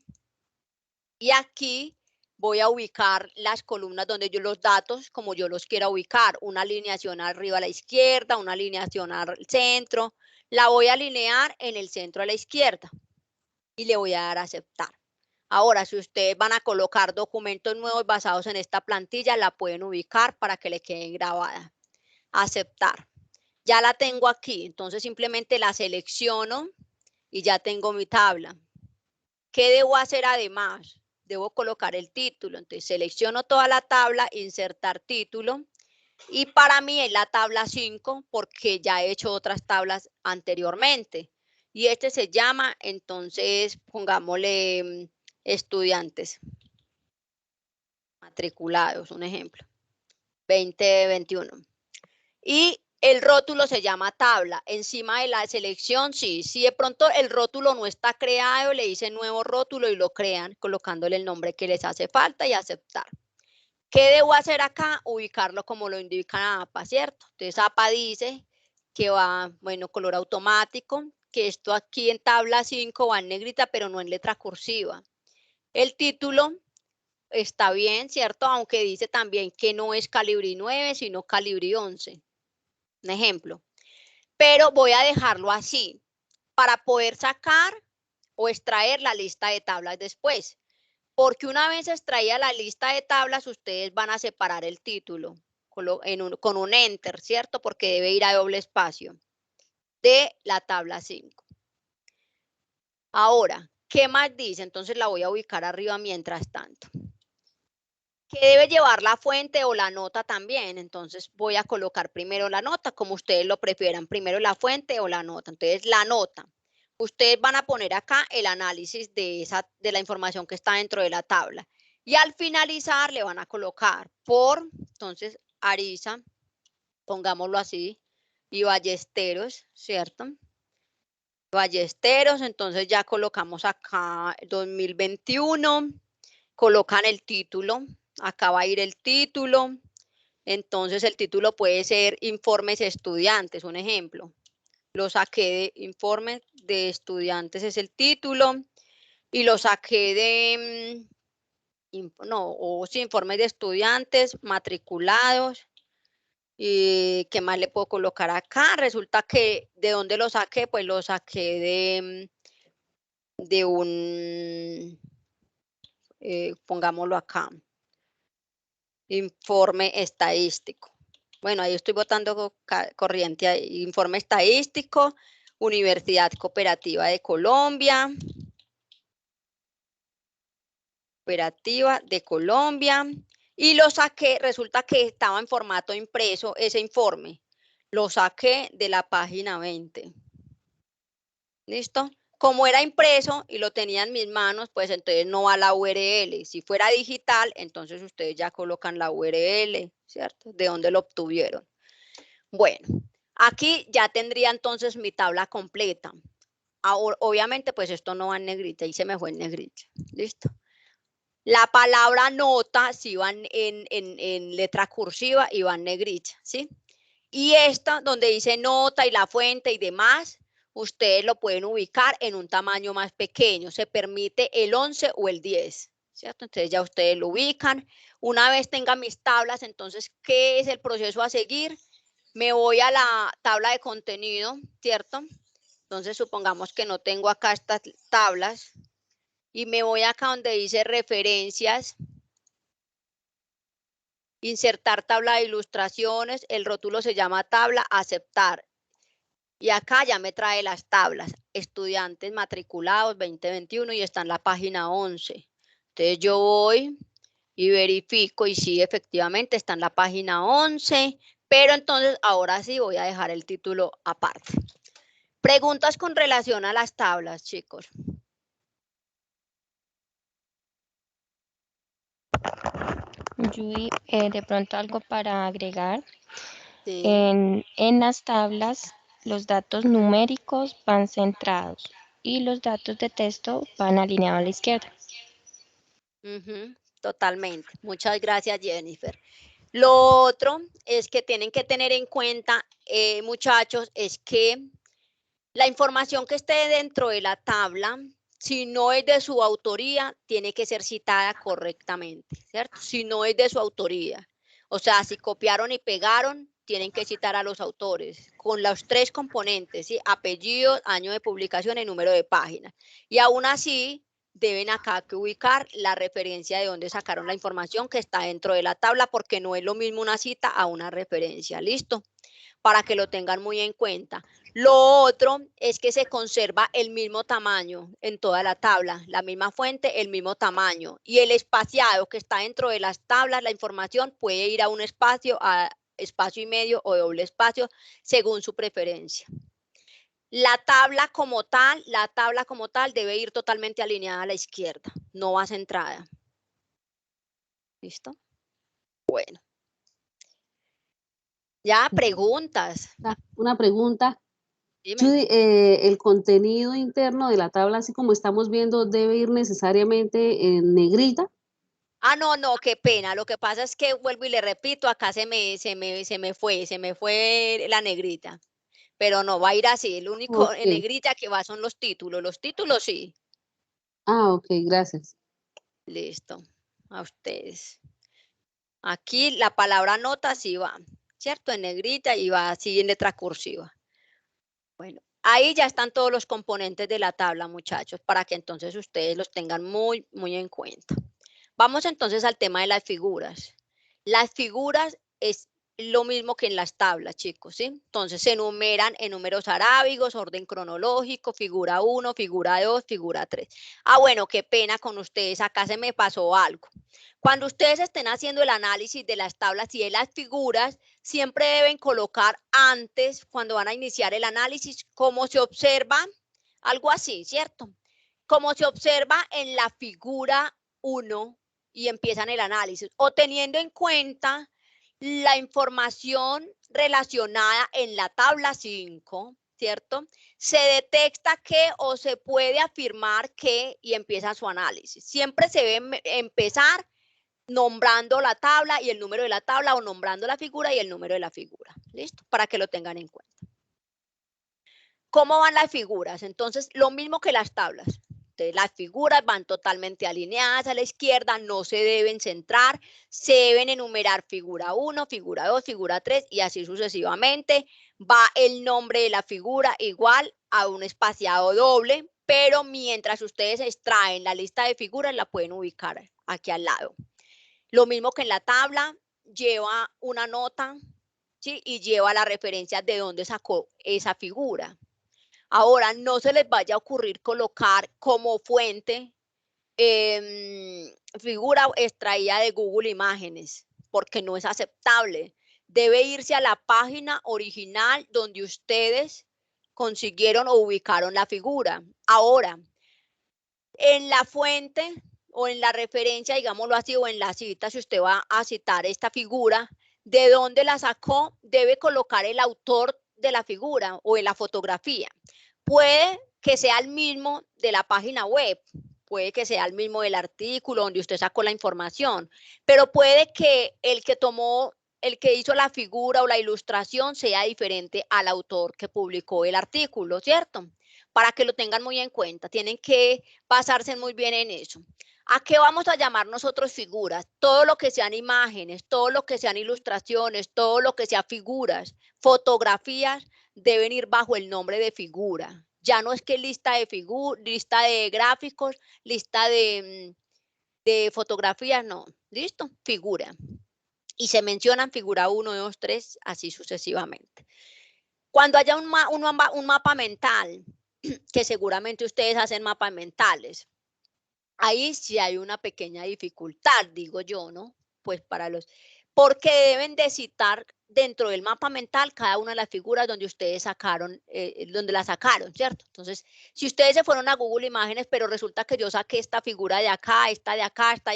y aquí voy a ubicar las columnas donde yo los datos, como yo los quiera ubicar, una alineación arriba a la izquierda, una alineación al centro. La voy a alinear en el centro a la izquierda y le voy a dar a aceptar. Ahora, si ustedes van a colocar documentos nuevos basados en esta plantilla, la pueden ubicar para que le queden grabadas. Aceptar. Ya la tengo aquí, entonces simplemente la selecciono y ya tengo mi tabla. ¿Qué debo hacer además? Debo colocar el título. Entonces selecciono toda la tabla, insertar título. Y para mí es la tabla 5 porque ya he hecho otras tablas anteriormente. Y este se llama, entonces, pongámosle estudiantes matriculados, un ejemplo, 2021. Y el rótulo se llama tabla. Encima de la selección, sí. Si de pronto el rótulo no está creado, le dicen nuevo rótulo y lo crean colocándole el nombre que les hace falta y aceptar. ¿Qué debo hacer acá? Ubicarlo como lo indica APA, ¿cierto? Entonces APA dice que va, bueno, color automático, que esto aquí en tabla 5 va en negrita, pero no en letra cursiva. El título está bien, ¿cierto? Aunque dice también que no es Calibri 9, sino Calibri 11. Un ejemplo. Pero voy a dejarlo así para poder sacar o extraer la lista de tablas después. Porque una vez extraída la lista de tablas, ustedes van a separar el título con un enter, ¿cierto? Porque debe ir a doble espacio de la tabla 5. Ahora, ¿qué más dice? Entonces la voy a ubicar arriba mientras tanto. ¿Qué debe llevar la fuente o la nota también? Entonces voy a colocar primero la nota, como ustedes lo prefieran, primero la fuente o la nota. Entonces la nota. Ustedes van a poner acá el análisis de la información que está dentro de la tabla. Y al finalizar le van a colocar entonces, Ariza, pongámoslo así, y Ballesteros, ¿cierto? Ballesteros, entonces ya colocamos acá 2021, colocan el título, acá va a ir el título, entonces el título puede ser informes estudiantes, un ejemplo. Lo saqué de informe de estudiantes, es el título, y lo saqué de informes de estudiantes matriculados. ¿Y qué más le puedo colocar acá? Resulta que, ¿de dónde lo saqué? Pues lo saqué de un, pongámoslo acá, informe estadístico. Bueno, ahí estoy botando corriente ahí. Informe estadístico, Universidad Cooperativa de Colombia. Cooperativa de Colombia. Y lo saqué, resulta que estaba en formato impreso ese informe. Lo saqué de la página 20. ¿Listo? Como era impreso y lo tenía en mis manos, pues entonces no va la URL. Si fuera digital, entonces ustedes ya colocan la URL, ¿cierto? De dónde lo obtuvieron. Bueno, aquí ya tendría entonces mi tabla completa. Ahora, obviamente, pues esto no va en negrita y se me fue en negrita. ¿Listo? La palabra nota sí va en letra cursiva y va en negrita, ¿sí? Y esta, donde dice nota y la fuente y demás, ustedes lo pueden ubicar en un tamaño más pequeño. Se permite el 11 o el 10, ¿cierto? Entonces ya ustedes lo ubican. Una vez tengan mis tablas, entonces, ¿qué es el proceso a seguir? Me voy a la tabla de contenido, ¿cierto? Entonces, supongamos que no tengo acá estas tablas. Y me voy acá donde dice referencias, insertar tabla de ilustraciones, el rótulo se llama tabla, aceptar. Y acá ya me trae las tablas, estudiantes matriculados 2021 y está en la página 11. Entonces yo voy y verifico y sí, efectivamente está en la página 11, pero entonces ahora sí voy a dejar el título aparte. Preguntas con relación a las tablas, chicos. Judy, de pronto algo para agregar. Sí. En las tablas, los datos numéricos van centrados y los datos de texto van alineados a la izquierda. Totalmente. Muchas gracias, Jennifer. Lo otro es que tienen que tener en cuenta, muchachos, es que la información que esté dentro de la tabla, si no es de su autoría, tiene que ser citada correctamente, ¿cierto? Si no es de su autoría. O sea, si copiaron y pegaron, tienen que citar a los autores con los 3 componentes, ¿sí? Apellido, año de publicación y número de página. Y aún así, deben acá que ubicar la referencia de dónde sacaron la información que está dentro de la tabla, porque no es lo mismo una cita a una referencia. ¿Listo? Para que lo tengan muy en cuenta. Lo otro es que se conserva el mismo tamaño en toda la tabla, la misma fuente, el mismo tamaño. Y el espaciado que está dentro de las tablas, la información puede ir a un espacio, a espacio y medio o doble espacio, según su preferencia. La tabla como tal debe ir totalmente alineada a la izquierda, no va centrada. ¿Listo? Bueno. Ya, preguntas. Una pregunta. Dime. Judy, el contenido interno de la tabla, así como estamos viendo, debe ir necesariamente en negrita. No, qué pena. Lo que pasa es que vuelvo y le repito, acá se me fue la negrita. Pero no, va a ir así. El único en negrita que va son los títulos. Los títulos sí. Ah, ok, gracias. Listo. A ustedes. Aquí la palabra nota sí va, ¿cierto? En negrita y va así en letra cursiva. Bueno, ahí ya están todos los componentes de la tabla, muchachos, para que entonces ustedes los tengan muy, muy en cuenta. Vamos entonces al tema de las figuras. Las figuras es lo mismo que en las tablas, chicos, ¿sí? Entonces se enumeran en números arábigos, orden cronológico, figura 1, figura 2, figura 3. Bueno, qué pena con ustedes, acá se me pasó algo. Cuando ustedes estén haciendo el análisis de las tablas y de las figuras, siempre deben colocar antes, cuando van a iniciar el análisis, cómo se observa, algo así, ¿cierto? Como se observa en la figura 1 y empiezan el análisis, o teniendo en cuenta la información relacionada en la tabla 5, ¿cierto? Se detecta que o se puede afirmar que y empieza su análisis. Siempre se debe empezar nombrando la tabla y el número de la tabla o nombrando la figura y el número de la figura. ¿Listo? Para que lo tengan en cuenta. ¿Cómo van las figuras? Entonces, lo mismo que las tablas. Entonces, las figuras van totalmente alineadas a la izquierda, no se deben centrar, se deben enumerar figura 1, figura 2, figura 3 y así sucesivamente. Va el nombre de la figura igual a un espaciado doble, pero mientras ustedes extraen la lista de figuras, la pueden ubicar aquí al lado. Lo mismo que en la tabla, lleva una nota, ¿sí? Y lleva la referencia de dónde sacó esa figura. Ahora, no se les vaya a ocurrir colocar como fuente figura extraída de Google Imágenes, porque no es aceptable. Debe irse a la página original donde ustedes consiguieron o ubicaron la figura. Ahora, en la fuente o en la referencia, digámoslo así, o en la cita, si usted va a citar esta figura, de dónde la sacó, debe colocar el autor de la figura o de la fotografía. Puede que sea el mismo de la página web, puede que sea el mismo del artículo donde usted sacó la información, pero puede que el que hizo la figura o la ilustración sea diferente al autor que publicó el artículo, ¿cierto? Para que lo tengan muy en cuenta, tienen que basarse muy bien en eso. ¿A qué vamos a llamar nosotros figuras? Todo lo que sean imágenes, todo lo que sean ilustraciones, todo lo que sean figuras, fotografías, deben ir bajo el nombre de figura. Ya no es que lista de gráficos, lista de fotografías, no. ¿Listo? Figura. Y se mencionan figura 1, 2, 3, así sucesivamente. Cuando haya un mapa mental, que seguramente ustedes hacen mapas mentales, ahí sí hay una pequeña dificultad, digo yo, ¿no? Pues porque deben de citar dentro del mapa mental cada una de las figuras donde ustedes sacaron, donde la sacaron, ¿cierto? Entonces, si ustedes se fueron a Google Imágenes, pero resulta que yo saqué esta figura de acá, esta de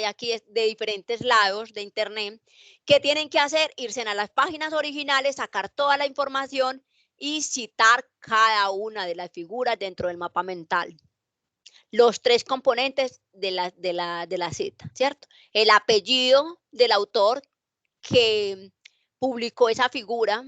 aquí, de diferentes lados de internet, ¿qué tienen que hacer? Irse a las páginas originales, sacar toda la información y citar cada una de las figuras dentro del mapa mental. Los tres componentes de la cita, ¿cierto? El apellido del autor que publicó esa figura,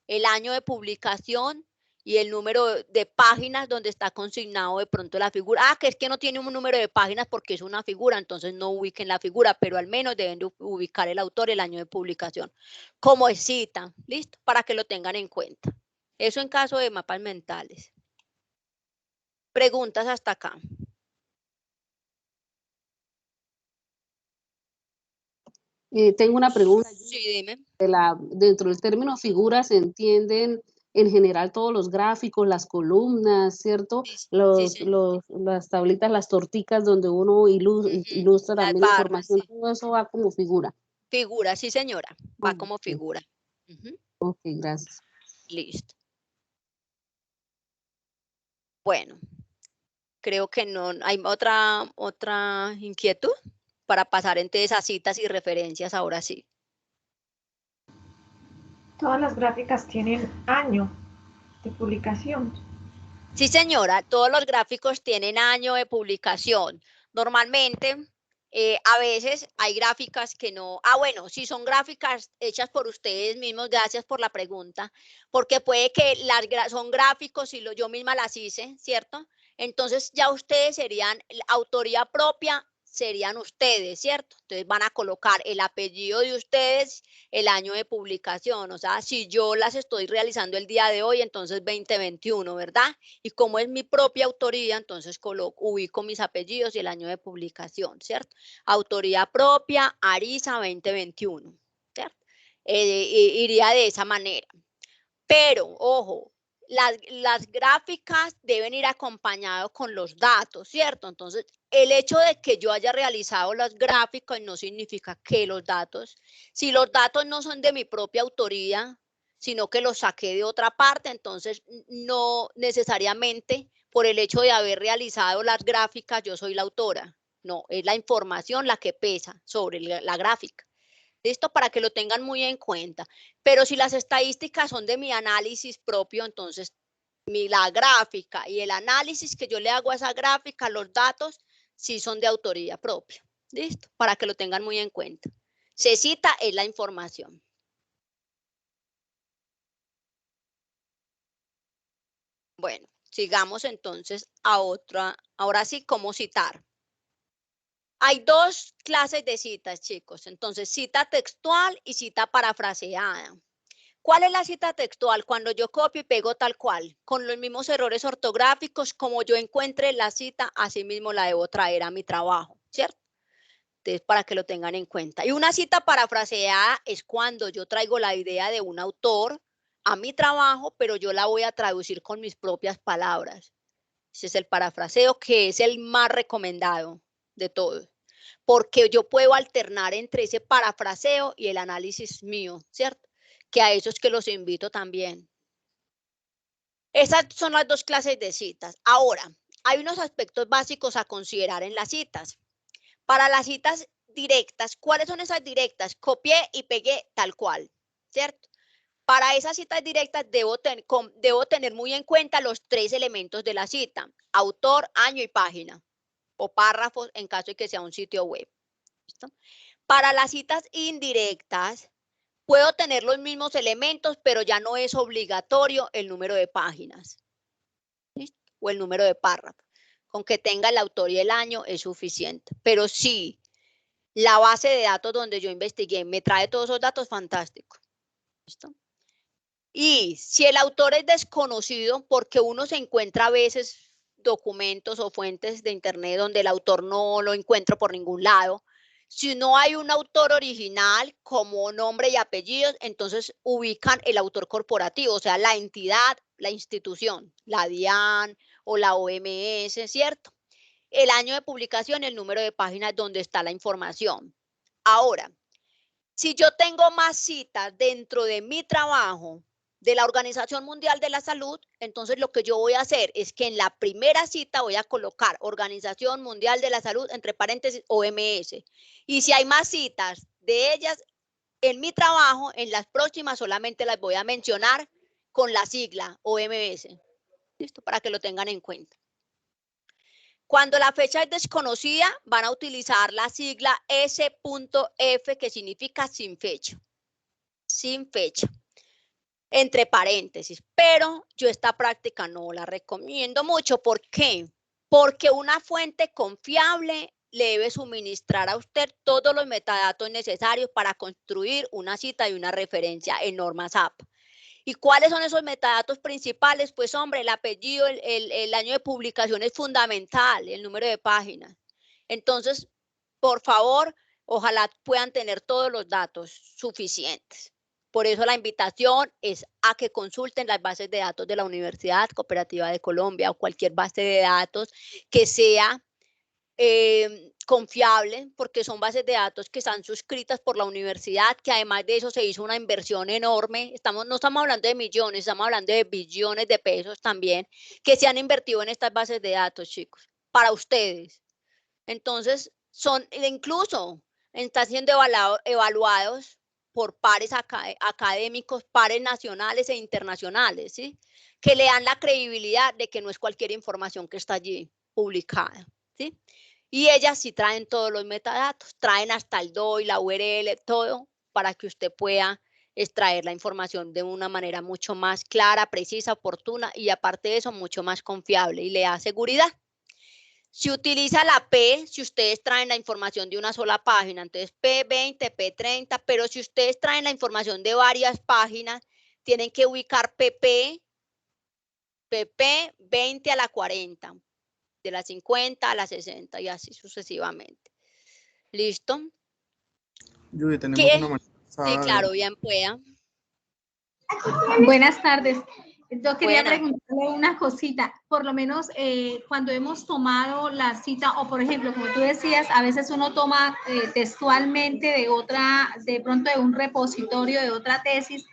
el año de publicación y el número de páginas donde está consignado de pronto la figura. Ah, que es que no tiene un número de páginas porque es una figura, entonces no ubiquen la figura, pero al menos deben de ubicar el autor, el año de publicación, como es cita, ¿listo? Para que lo tengan en cuenta. Eso en caso de mapas mentales. Preguntas hasta acá. Tengo una pregunta. Sí, dime. Dentro del término figura se entienden en general todos los gráficos, las columnas, ¿cierto? Sí, Las tablitas, las torticas donde uno ilustra las también barras, información, sí. todo eso va como figura. Figura, sí señora, va como Ok. figura. Ok, gracias. Listo. Bueno, creo que no hay otra inquietud para pasar entre esas citas y referencias ahora sí. Todas las gráficas tienen año de publicación. Sí, señora, todos los gráficos tienen año de publicación. Normalmente, a veces hay gráficas que no. Ah, bueno, si son gráficas hechas por ustedes mismos, gracias por la pregunta, porque puede que son gráficos y yo misma las hice, ¿cierto? Entonces ya ustedes serían autoría propia, serían ustedes, ¿cierto? Entonces van a colocar el apellido de ustedes, el año de publicación, o sea, si yo las estoy realizando el día de hoy, entonces 2021, ¿verdad? Y como es mi propia autoría, entonces ubico mis apellidos y el año de publicación, ¿cierto? Autoría propia, Arisa 2021, ¿cierto? Iría de esa manera. Pero, ojo, las gráficas deben ir acompañadas con los datos, ¿cierto? Entonces, el hecho de que yo haya realizado las gráficas no significa que los datos, si los datos no son de mi propia autoría, sino que los saqué de otra parte, entonces no necesariamente por el hecho de haber realizado las gráficas yo soy la autora. No, es la información la que pesa sobre la gráfica. ¿Listo? Para que lo tengan muy en cuenta. Pero si las estadísticas son de mi análisis propio, entonces la gráfica y el análisis que yo le hago a esa gráfica, los datos, sí son de autoría propia. ¿Listo? Para que lo tengan muy en cuenta. Se cita es la información. Bueno, Sigamos entonces a otra, ahora sí, cómo citar. Hay dos clases de citas, chicos. Entonces, cita textual y cita parafraseada. ¿Cuál es la cita textual? Cuando yo copio y pego tal cual, con los mismos errores ortográficos, como yo encuentre la cita, así mismo la debo traer a mi trabajo, ¿cierto? Entonces, para que lo tengan en cuenta. Y una cita parafraseada es cuando yo traigo la idea de un autor a mi trabajo, pero yo la voy a traducir con mis propias palabras. Ese es el parafraseo, que es el más recomendado de todos, porque yo puedo alternar entre ese parafraseo y el análisis mío, ¿cierto? Que a esos que los invito también. Esas son las dos clases de citas. Ahora, hay unos aspectos básicos a considerar en las citas. Para las citas directas, ¿cuáles son esas directas? Copié y pegué tal cual, ¿cierto? Para esas citas directas debo tener muy en cuenta los 3 elementos de la cita: autor, año y página, o párrafos en caso de que sea un sitio web. ¿Listo? Para las citas indirectas, puedo tener los mismos elementos, pero ya no es obligatorio el número de páginas, ¿listo? O el número de párrafos. Con que tenga el autor y el año es suficiente. Pero sí, la base de datos donde yo investigué me trae todos esos datos, fantástico. ¿Listo? Y si el autor es desconocido, porque uno se encuentra a veces documentos o fuentes de internet donde el autor no lo encuentro por ningún lado, si no hay un autor original como nombre y apellidos, entonces ubican el autor corporativo, o sea, la entidad, la institución, la DIAN o la OMS, ¿cierto? El año de publicación, el número de páginas donde está la información. Ahora, si yo tengo más citas dentro de mi trabajo de la Organización Mundial de la Salud, entonces lo que yo voy a hacer es que en la primera cita voy a colocar Organización Mundial de la Salud, entre paréntesis, OMS. Y si hay más citas de ellas en mi trabajo, en las próximas solamente las voy a mencionar con la sigla OMS. ¿Listo? Para que lo tengan en cuenta. Cuando la fecha es desconocida, van a utilizar la sigla S.F, que significa sin fecha. Sin fecha. Entre paréntesis. Pero yo esta práctica no la recomiendo mucho. ¿Por qué? Porque una fuente confiable le debe suministrar a usted todos los metadatos necesarios para construir una cita y una referencia en normas APA. ¿Y cuáles son esos metadatos principales? Pues hombre, el apellido, el año de publicación es fundamental, el número de páginas. Entonces, por favor, ojalá puedan tener todos los datos suficientes. Por eso la invitación es a que consulten las bases de datos de la Universidad Cooperativa de Colombia o cualquier base de datos que sea confiable, porque son bases de datos que están suscritas por la universidad, que además de eso se hizo una inversión enorme. No estamos hablando de millones, estamos hablando de billones de pesos también, que se han invertido en estas bases de datos, chicos, para ustedes. Entonces, incluso están siendo evaluados por pares académicos, pares nacionales e internacionales, ¿sí? Que le dan la credibilidad de que no es cualquier información que está allí publicada, ¿sí? Y ellas sí traen todos los metadatos, traen hasta el DOI, la URL, todo, para que usted pueda extraer la información de una manera mucho más clara, precisa, oportuna y aparte de eso, mucho más confiable y le da seguridad. Si utiliza la P, si ustedes traen la información de una sola página, entonces P20, P30, pero si ustedes traen la información de varias páginas, tienen que ubicar PP 20 a la 40, de la 50 a la 60 y así sucesivamente. ¿Listo? Judy, tenemos una Sí, claro, bien pueda. Buenas tardes. Yo quería preguntarle una cosita, por lo menos cuando hemos tomado la cita, o por ejemplo, como tú decías, a veces uno toma textualmente de pronto de un repositorio, de otra tesis,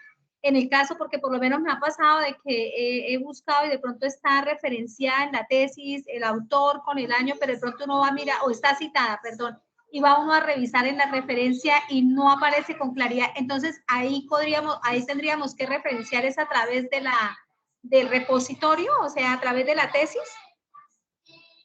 en el caso, porque por lo menos me ha pasado de que he buscado y de pronto está referenciada en la tesis, el autor con el año, pero de pronto uno va a mirar, o está citada, perdón, y va uno a revisar en la referencia y no aparece con claridad, entonces ahí tendríamos que referenciar es a través del repositorio, o sea, a través de la tesis.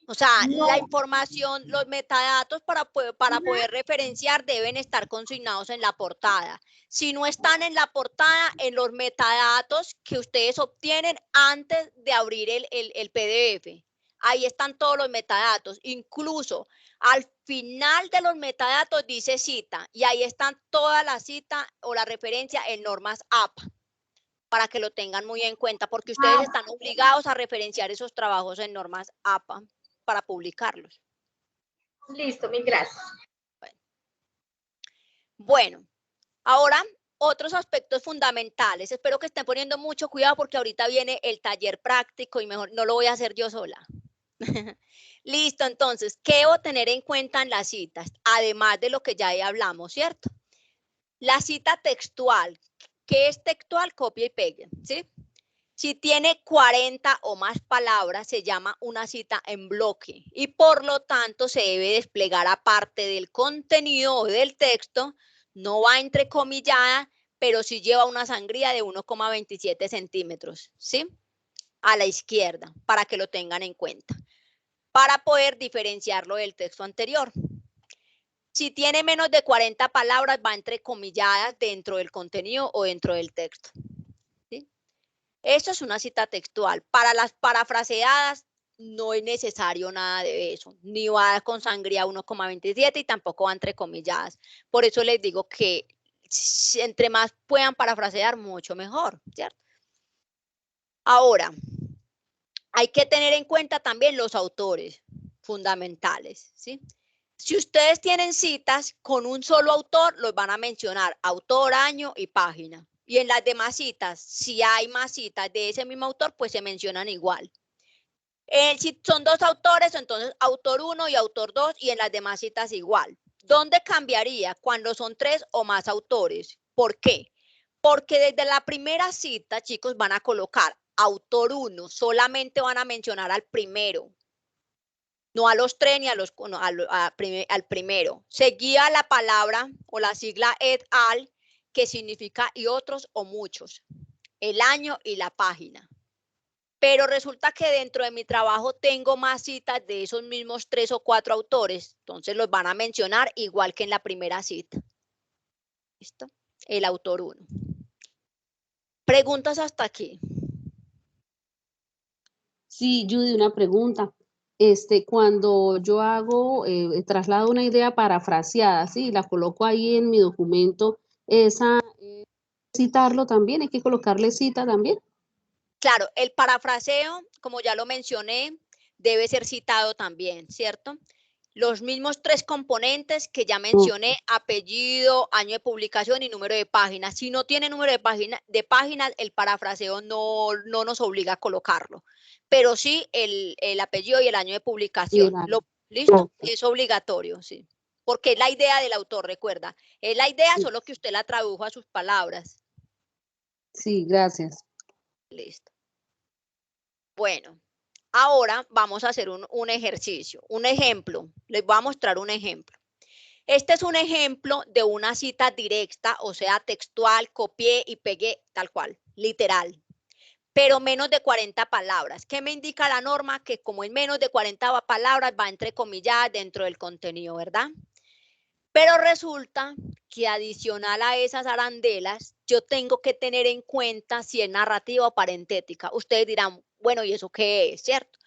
O sea, No. la información, los metadatos para poder referenciar deben estar consignados en la portada. Si no están en la portada, en los metadatos que ustedes obtienen antes de abrir el PDF. Ahí están todos los metadatos. Incluso al final de los metadatos dice cita y ahí están toda la cita o la referencia en normas APA para que lo tengan muy en cuenta porque ustedes están obligados a referenciar esos trabajos en normas APA para publicarlos. Listo, mil gracias. Bueno, ahora otros aspectos fundamentales. Espero que estén poniendo mucho cuidado porque ahorita viene el taller práctico y mejor no lo voy a hacer yo sola. Listo, entonces, ¿qué debo tener en cuenta en las citas? Además de lo que ya hablamos, ¿cierto? La cita textual. ¿Qué es textual? Copia y pegue, ¿sí? Si tiene 40 o más palabras, se llama una cita en bloque y por lo tanto se debe desplegar aparte del contenido o del texto, no va entrecomillada, pero sí lleva una sangría de 1,27 centímetros, ¿sí? A la izquierda, para que lo tengan en cuenta, para poder diferenciarlo del texto anterior. Si tiene menos de 40 palabras, va entrecomilladas dentro del contenido o dentro del texto. Esto es una cita textual. Para las parafraseadas no es necesario nada de eso. Ni va con sangría 1,27 y tampoco va entrecomilladas. Por eso les digo que entre más puedan parafrasear, mucho mejor, ¿cierto? Ahora, hay que tener en cuenta también los autores fundamentales, ¿sí? Si ustedes tienen citas con un solo autor, los van a mencionar autor, año y página. Y en las demás citas, si hay más citas de ese mismo autor, pues se mencionan igual. Si son dos autores, entonces autor 1 y autor 2 y en las demás citas igual. ¿Dónde cambiaría? Cuando son 3 o más autores. ¿Por qué? Porque desde la primera cita, chicos, van a colocar autor 1, solamente van a mencionar al primero. No a los 3 ni a los, no, al primero. Seguía la palabra o la sigla et al, que significa y otros o muchos, el año y la página. Pero resulta que dentro de mi trabajo tengo más citas de esos mismos 3 o 4 autores, entonces los van a mencionar igual que en la primera cita. ¿Listo? El autor 1. ¿Preguntas hasta aquí? Sí, Judy, una pregunta. Cuando yo hago, traslado una idea parafraseada, ¿sí? La coloco ahí en mi documento, citarlo también, hay que colocarle cita también. Claro, el parafraseo, como ya lo mencioné, debe ser citado también, ¿cierto? Los mismos 3 componentes que ya mencioné, apellido, año de publicación y número de página. Si no tiene número de páginas, el parafraseo no nos obliga a colocarlo. Pero sí el apellido y el año de publicación. ¿Listo? Es obligatorio, sí. Porque es la idea del autor, recuerda. Es la idea, solo que usted la tradujo a sus palabras. Sí, gracias. Listo. Bueno. Ahora vamos a hacer un ejercicio, un ejemplo. Les voy a mostrar un ejemplo. Este es un ejemplo de una cita directa, o sea, textual, copié y pegué, tal cual, literal. Pero menos de 40 palabras. ¿Qué me indica la norma? Que como en menos de 40 palabras va entrecomillada dentro del contenido, ¿verdad? Pero resulta que adicional a esas arandelas, yo tengo que tener en cuenta si es narrativa o parentética. Ustedes dirán, bueno, ¿y eso qué es? ¿Cierto?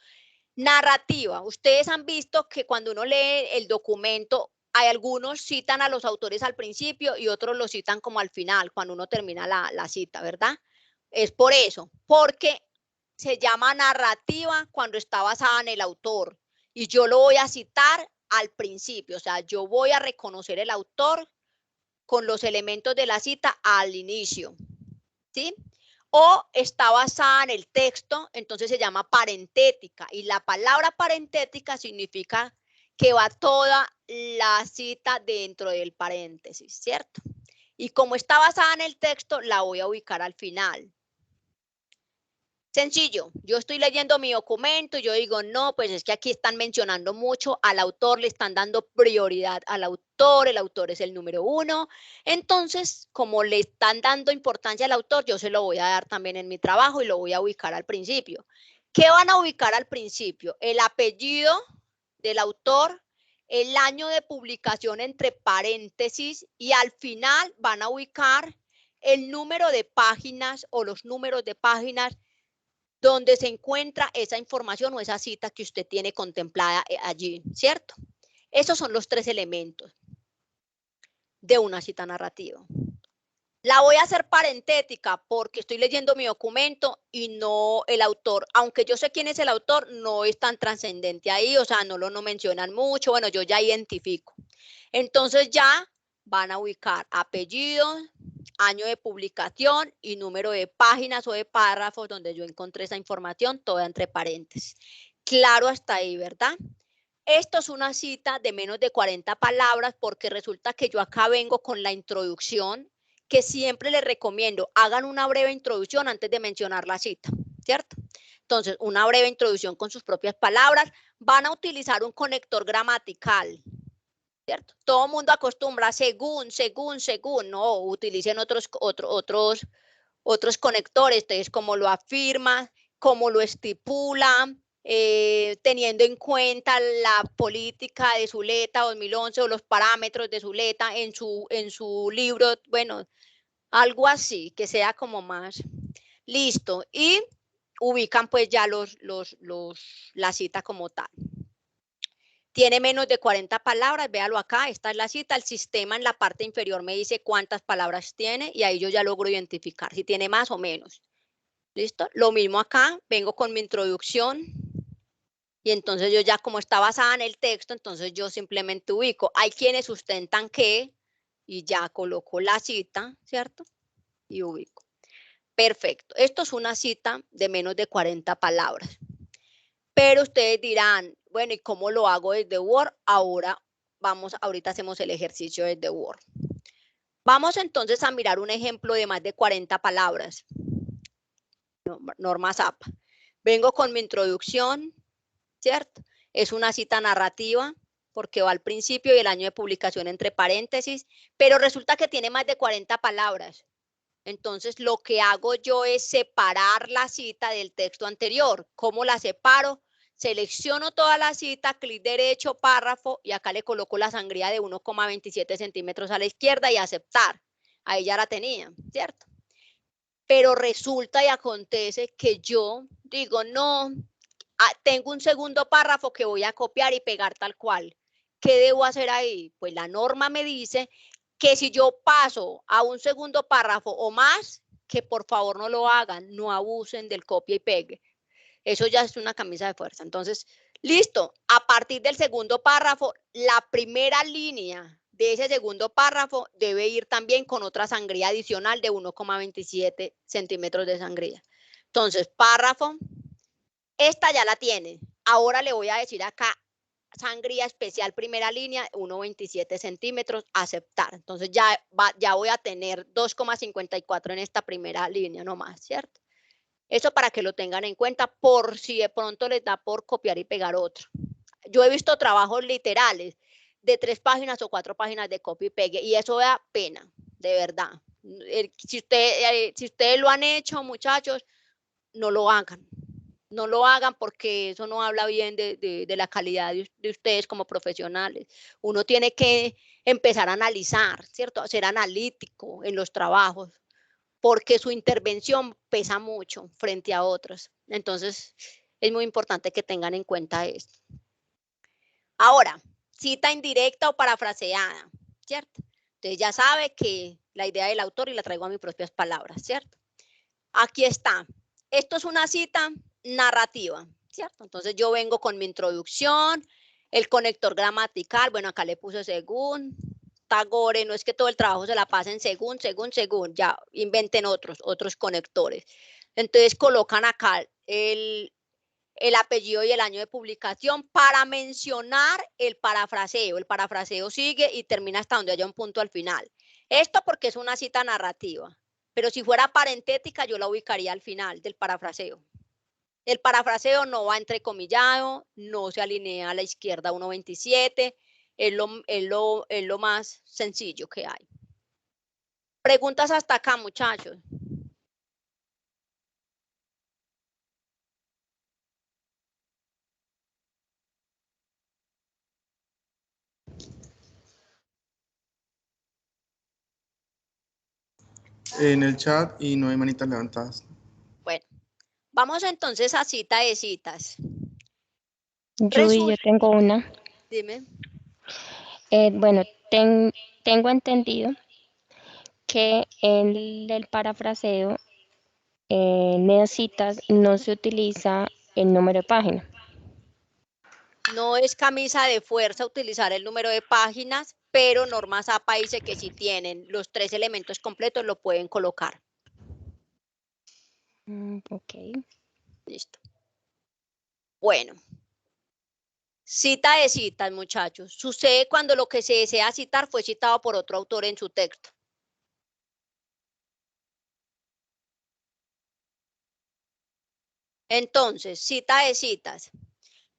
Narrativa. Ustedes han visto que cuando uno lee el documento, hay algunos citan a los autores al principio y otros los citan como al final, cuando uno termina la cita, ¿verdad? Es por eso, porque se llama narrativa cuando está basada en el autor y yo lo voy a citar al principio, o sea, yo voy a reconocer el autor con los elementos de la cita al inicio, ¿sí? O está basada en el texto, entonces se llama parentética. Y la palabra parentética significa que va toda la cita dentro del paréntesis, ¿cierto? Y como está basada en el texto, la voy a ubicar al final. Sencillo, yo estoy leyendo mi documento y yo digo, no, pues es que aquí están mencionando mucho al autor, le están dando prioridad al autor, el autor es el número 1. Entonces, como le están dando importancia al autor, yo se lo voy a dar también en mi trabajo y lo voy a ubicar al principio. ¿Qué van a ubicar al principio? El apellido del autor, el año de publicación entre paréntesis y al final van a ubicar el número de páginas o los números de páginas donde se encuentra esa información o esa cita que usted tiene contemplada allí, ¿cierto? Esos son los 3 elementos de una cita narrativa. La voy a hacer parentética porque estoy leyendo mi documento y no el autor, aunque yo sé quién es el autor, no es tan trascendente ahí, o sea, no lo mencionan mucho, bueno, yo ya identifico. Entonces ya van a ubicar apellidos, año de publicación y número de páginas o de párrafos donde yo encontré esa información, toda entre paréntesis. Claro hasta ahí, ¿verdad? Esto es una cita de menos de 40 palabras porque resulta que yo acá vengo con la introducción, que siempre les recomiendo, hagan una breve introducción antes de mencionar la cita, ¿cierto? Entonces, una breve introducción con sus propias palabras. Van a utilizar un conector gramatical, ¿cierto? Todo el mundo acostumbra según, no, utilicen otros conectores, entonces, como lo afirma, como lo estipula, teniendo en cuenta la política de Zuleta 2011 o los parámetros de Zuleta en su libro, bueno, algo así, que sea como más listo. Y ubican pues ya la cita como tal. Tiene menos de 40 palabras, véalo acá, esta es la cita, el sistema en la parte inferior me dice cuántas palabras tiene y ahí yo ya logro identificar si tiene más o menos. ¿Listo? Lo mismo acá, vengo con mi introducción y entonces yo ya como está basada en el texto, entonces yo simplemente ubico. Hay quienes sustentan que y ya coloco la cita, ¿cierto? Y ubico. Perfecto. Esto es una cita de menos de 40 palabras. Pero ustedes dirán, bueno, ¿y cómo lo hago desde Word? Ahorita hacemos el ejercicio desde Word. Vamos entonces a mirar un ejemplo de más de 40 palabras. Norma Zappa. Vengo con mi introducción, ¿cierto? Es una cita narrativa porque va al principio y el año de publicación entre paréntesis, pero resulta que tiene más de 40 palabras. Entonces, lo que hago yo es separar la cita del texto anterior. ¿Cómo la separo? Selecciono toda la cita, clic derecho, párrafo, y acá le coloco la sangría de 1,27 centímetros a la izquierda y aceptar. Ahí ya la tenía, ¿cierto? Pero resulta y acontece que yo digo, no, tengo un segundo párrafo que voy a copiar y pegar tal cual. ¿Qué debo hacer ahí? Pues la norma me dice que si yo paso a un segundo párrafo o más, que por favor no lo hagan, no abusen del copia y pegue. Eso ya es una camisa de fuerza. Entonces, listo. A partir del segundo párrafo, la primera línea de ese segundo párrafo debe ir también con otra sangría adicional de 1,27 centímetros de sangría. Entonces, párrafo, esta ya la tiene. Ahora le voy a decir acá, sangría especial primera línea, 1,27 centímetros, aceptar. Entonces ya voy a tener 2,54 en esta primera línea nomás, ¿cierto? Eso para que lo tengan en cuenta por si de pronto les da por copiar y pegar otro. Yo he visto trabajos literales de 3 páginas o 4 páginas de copia y pegue y eso da pena, de verdad. Si ustedes lo han hecho, muchachos, no lo hagan. No lo hagan porque eso no habla bien de la calidad de ustedes como profesionales. Uno tiene que empezar a analizar, ¿cierto? A ser analítico en los trabajos, porque su intervención pesa mucho frente a otros. Entonces, es muy importante que tengan en cuenta esto. Ahora, cita indirecta o parafraseada, ¿cierto? Entonces ya sabe que la idea del autor y la traigo a mis propias palabras, ¿cierto? Aquí está. Esto es una cita narrativa, ¿cierto? Entonces yo vengo con mi introducción, el conector gramatical, bueno, acá le puse según, Tagore, no es que todo el trabajo se la pasen según, ya inventen otros conectores. Entonces colocan acá el apellido y el año de publicación para mencionar el parafraseo. El parafraseo sigue y termina hasta donde haya un punto al final. Esto porque es una cita narrativa, pero si fuera parentética yo la ubicaría al final del parafraseo. El parafraseo no va entrecomillado, no se alinea a la izquierda 1,27, es lo más sencillo que hay. Preguntas hasta acá, muchachos. En el chat y no hay manitas levantadas. Bueno, vamos entonces a cita de citas. Judy, yo tengo una. Dime. Bueno, tengo entendido que en el parafraseo, en las citas, no se utiliza el número de página. No es camisa de fuerza utilizar el número de páginas, pero normas APA dice que si tienen los 3 elementos completos lo pueden colocar. Ok. Listo. Bueno. Cita de citas, muchachos. Sucede cuando lo que se desea citar fue citado por otro autor en su texto. Entonces, cita de citas.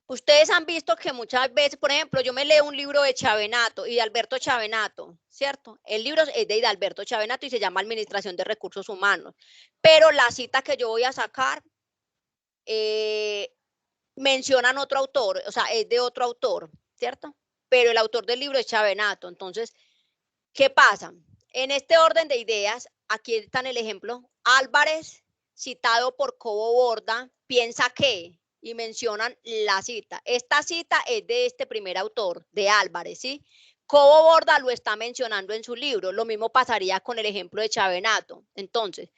Ustedes han visto que muchas veces, por ejemplo, yo me leo un libro de Chavenato y de Alberto Chavenato, ¿cierto? El libro es de Alberto Chavenato y se llama Administración de Recursos Humanos. Pero la cita que yo voy a sacar mencionan otro autor, o sea, es de otro autor, ¿cierto? Pero el autor del libro es Chavenato. Entonces, ¿qué pasa? En este orden de ideas, aquí está el ejemplo, Álvarez, citado por Cobo Borda, piensa que, y mencionan la cita. Esta cita es de este primer autor, de Álvarez, ¿sí? Cobo Borda lo está mencionando en su libro. Lo mismo pasaría con el ejemplo de Chavenato. Entonces,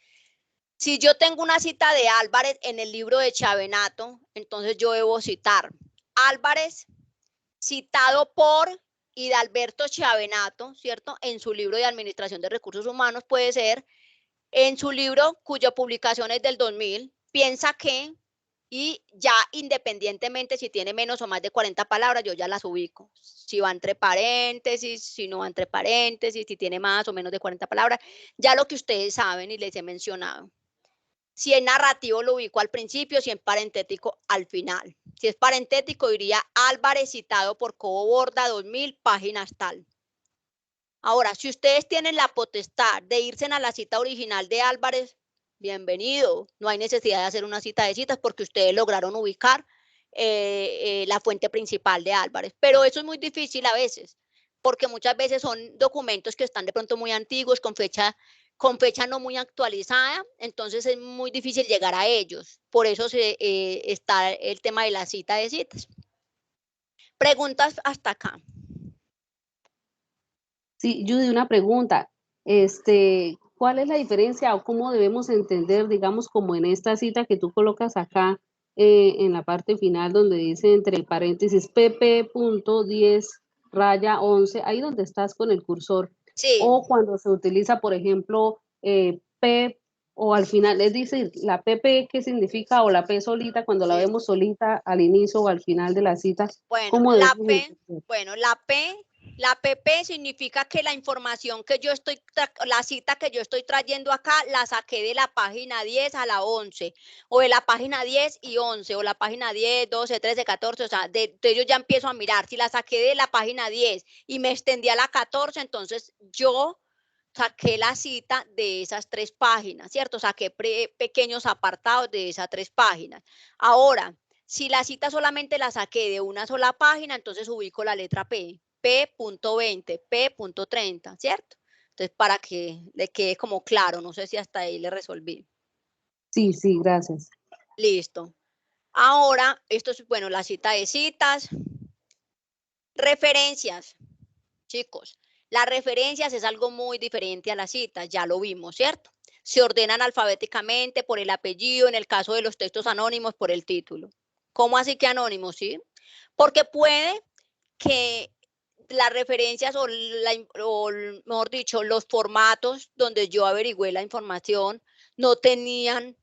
si yo tengo una cita de Álvarez en el libro de Chavenato, entonces yo debo citar Álvarez, citado por Hidalberto Chavenato, ¿cierto? En su libro de Administración de Recursos Humanos puede ser, en su libro cuya publicación es del 2000, piensa que, y ya independientemente si tiene menos o más de 40 palabras, yo ya las ubico. Si va entre paréntesis, si no va entre paréntesis, si tiene más o menos de 40 palabras, ya lo que ustedes saben y les he mencionado. Si es narrativo lo ubico al principio, si es parentético al final. Si es parentético diría Álvarez citado por Cobo Borda 2000, páginas tal. Ahora, si ustedes tienen la potestad de irse a la cita original de Álvarez, bienvenido. No hay necesidad de hacer una cita de citas porque ustedes lograron ubicar la fuente principal de Álvarez. Pero eso es muy difícil a veces, porque muchas veces son documentos que están de pronto muy antiguos, con fecha no muy actualizada, entonces es muy difícil llegar a ellos. Por eso está el tema de la cita de citas. Preguntas hasta acá. Sí, Judy, una pregunta. ¿Cuál es la diferencia o cómo debemos entender, digamos, como en esta cita que tú colocas acá en la parte final donde dice entre paréntesis pp.10-11, ahí donde estás con el cursor? Sí. O cuando se utiliza, por ejemplo, p o al final, es decir, la pp, ¿qué significa? O la p solita, cuando la vemos solita al inicio o al final de la cita. Bueno, ¿cómo la debemos P, entender? bueno, la PP significa que la información que yo estoy, la cita que yo estoy trayendo acá, la saqué de la página 10 a la 11, o de la página 10 y 11, o la página 10, 12, 13, 14, o sea, de yo ya empiezo a mirar. Si la saqué de la página 10 y me extendí a la 14, entonces yo saqué la cita de esas 3 páginas, ¿cierto? Saqué pequeños apartados de esas 3 páginas. Ahora, si la cita solamente la saqué de una sola página, entonces ubico la letra P, P.20, P.30, ¿cierto? Entonces, para que le quede como claro, no sé si hasta ahí le resolví. Sí, sí, gracias. Listo. Ahora, esto es, bueno, la cita de citas. Referencias, chicos. Las referencias es algo muy diferente a las citas, ya lo vimos, ¿cierto? Se ordenan alfabéticamente por el apellido, en el caso de los textos anónimos por el título. ¿Cómo así que anónimos, sí? Porque puede que las referencias o mejor dicho, los formatos donde yo averigüé la información no tenían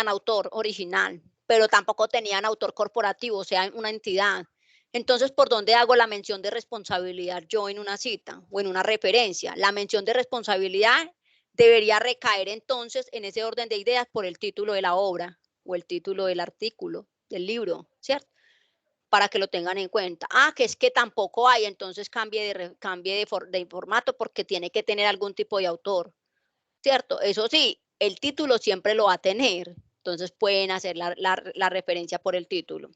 autor original, pero tampoco tenían autor corporativo, o sea, una entidad. Entonces, ¿por dónde hago la mención de responsabilidad yo en una cita o en una referencia? La mención de responsabilidad debería recaer entonces en ese orden de ideas por el título de la obra o el título del artículo, del libro, ¿cierto? Para que lo tengan en cuenta. Ah, que es que tampoco hay, entonces cambie de formato porque tiene que tener algún tipo de autor, ¿cierto? Eso sí, el título siempre lo va a tener, entonces pueden hacer la referencia por el título.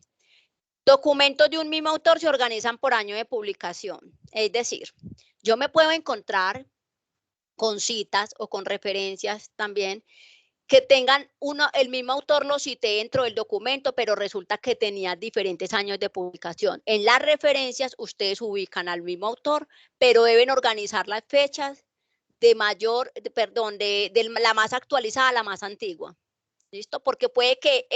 Documentos de un mismo autor se organizan por año de publicación, es decir, yo me puedo encontrar con citas o con referencias también, que tengan el mismo autor lo cité dentro del documento, pero resulta que tenía diferentes años de publicación. En las referencias ustedes ubican al mismo autor, pero deben organizar las fechas de la más actualizada a la más antigua. ¿Listo? Porque puede que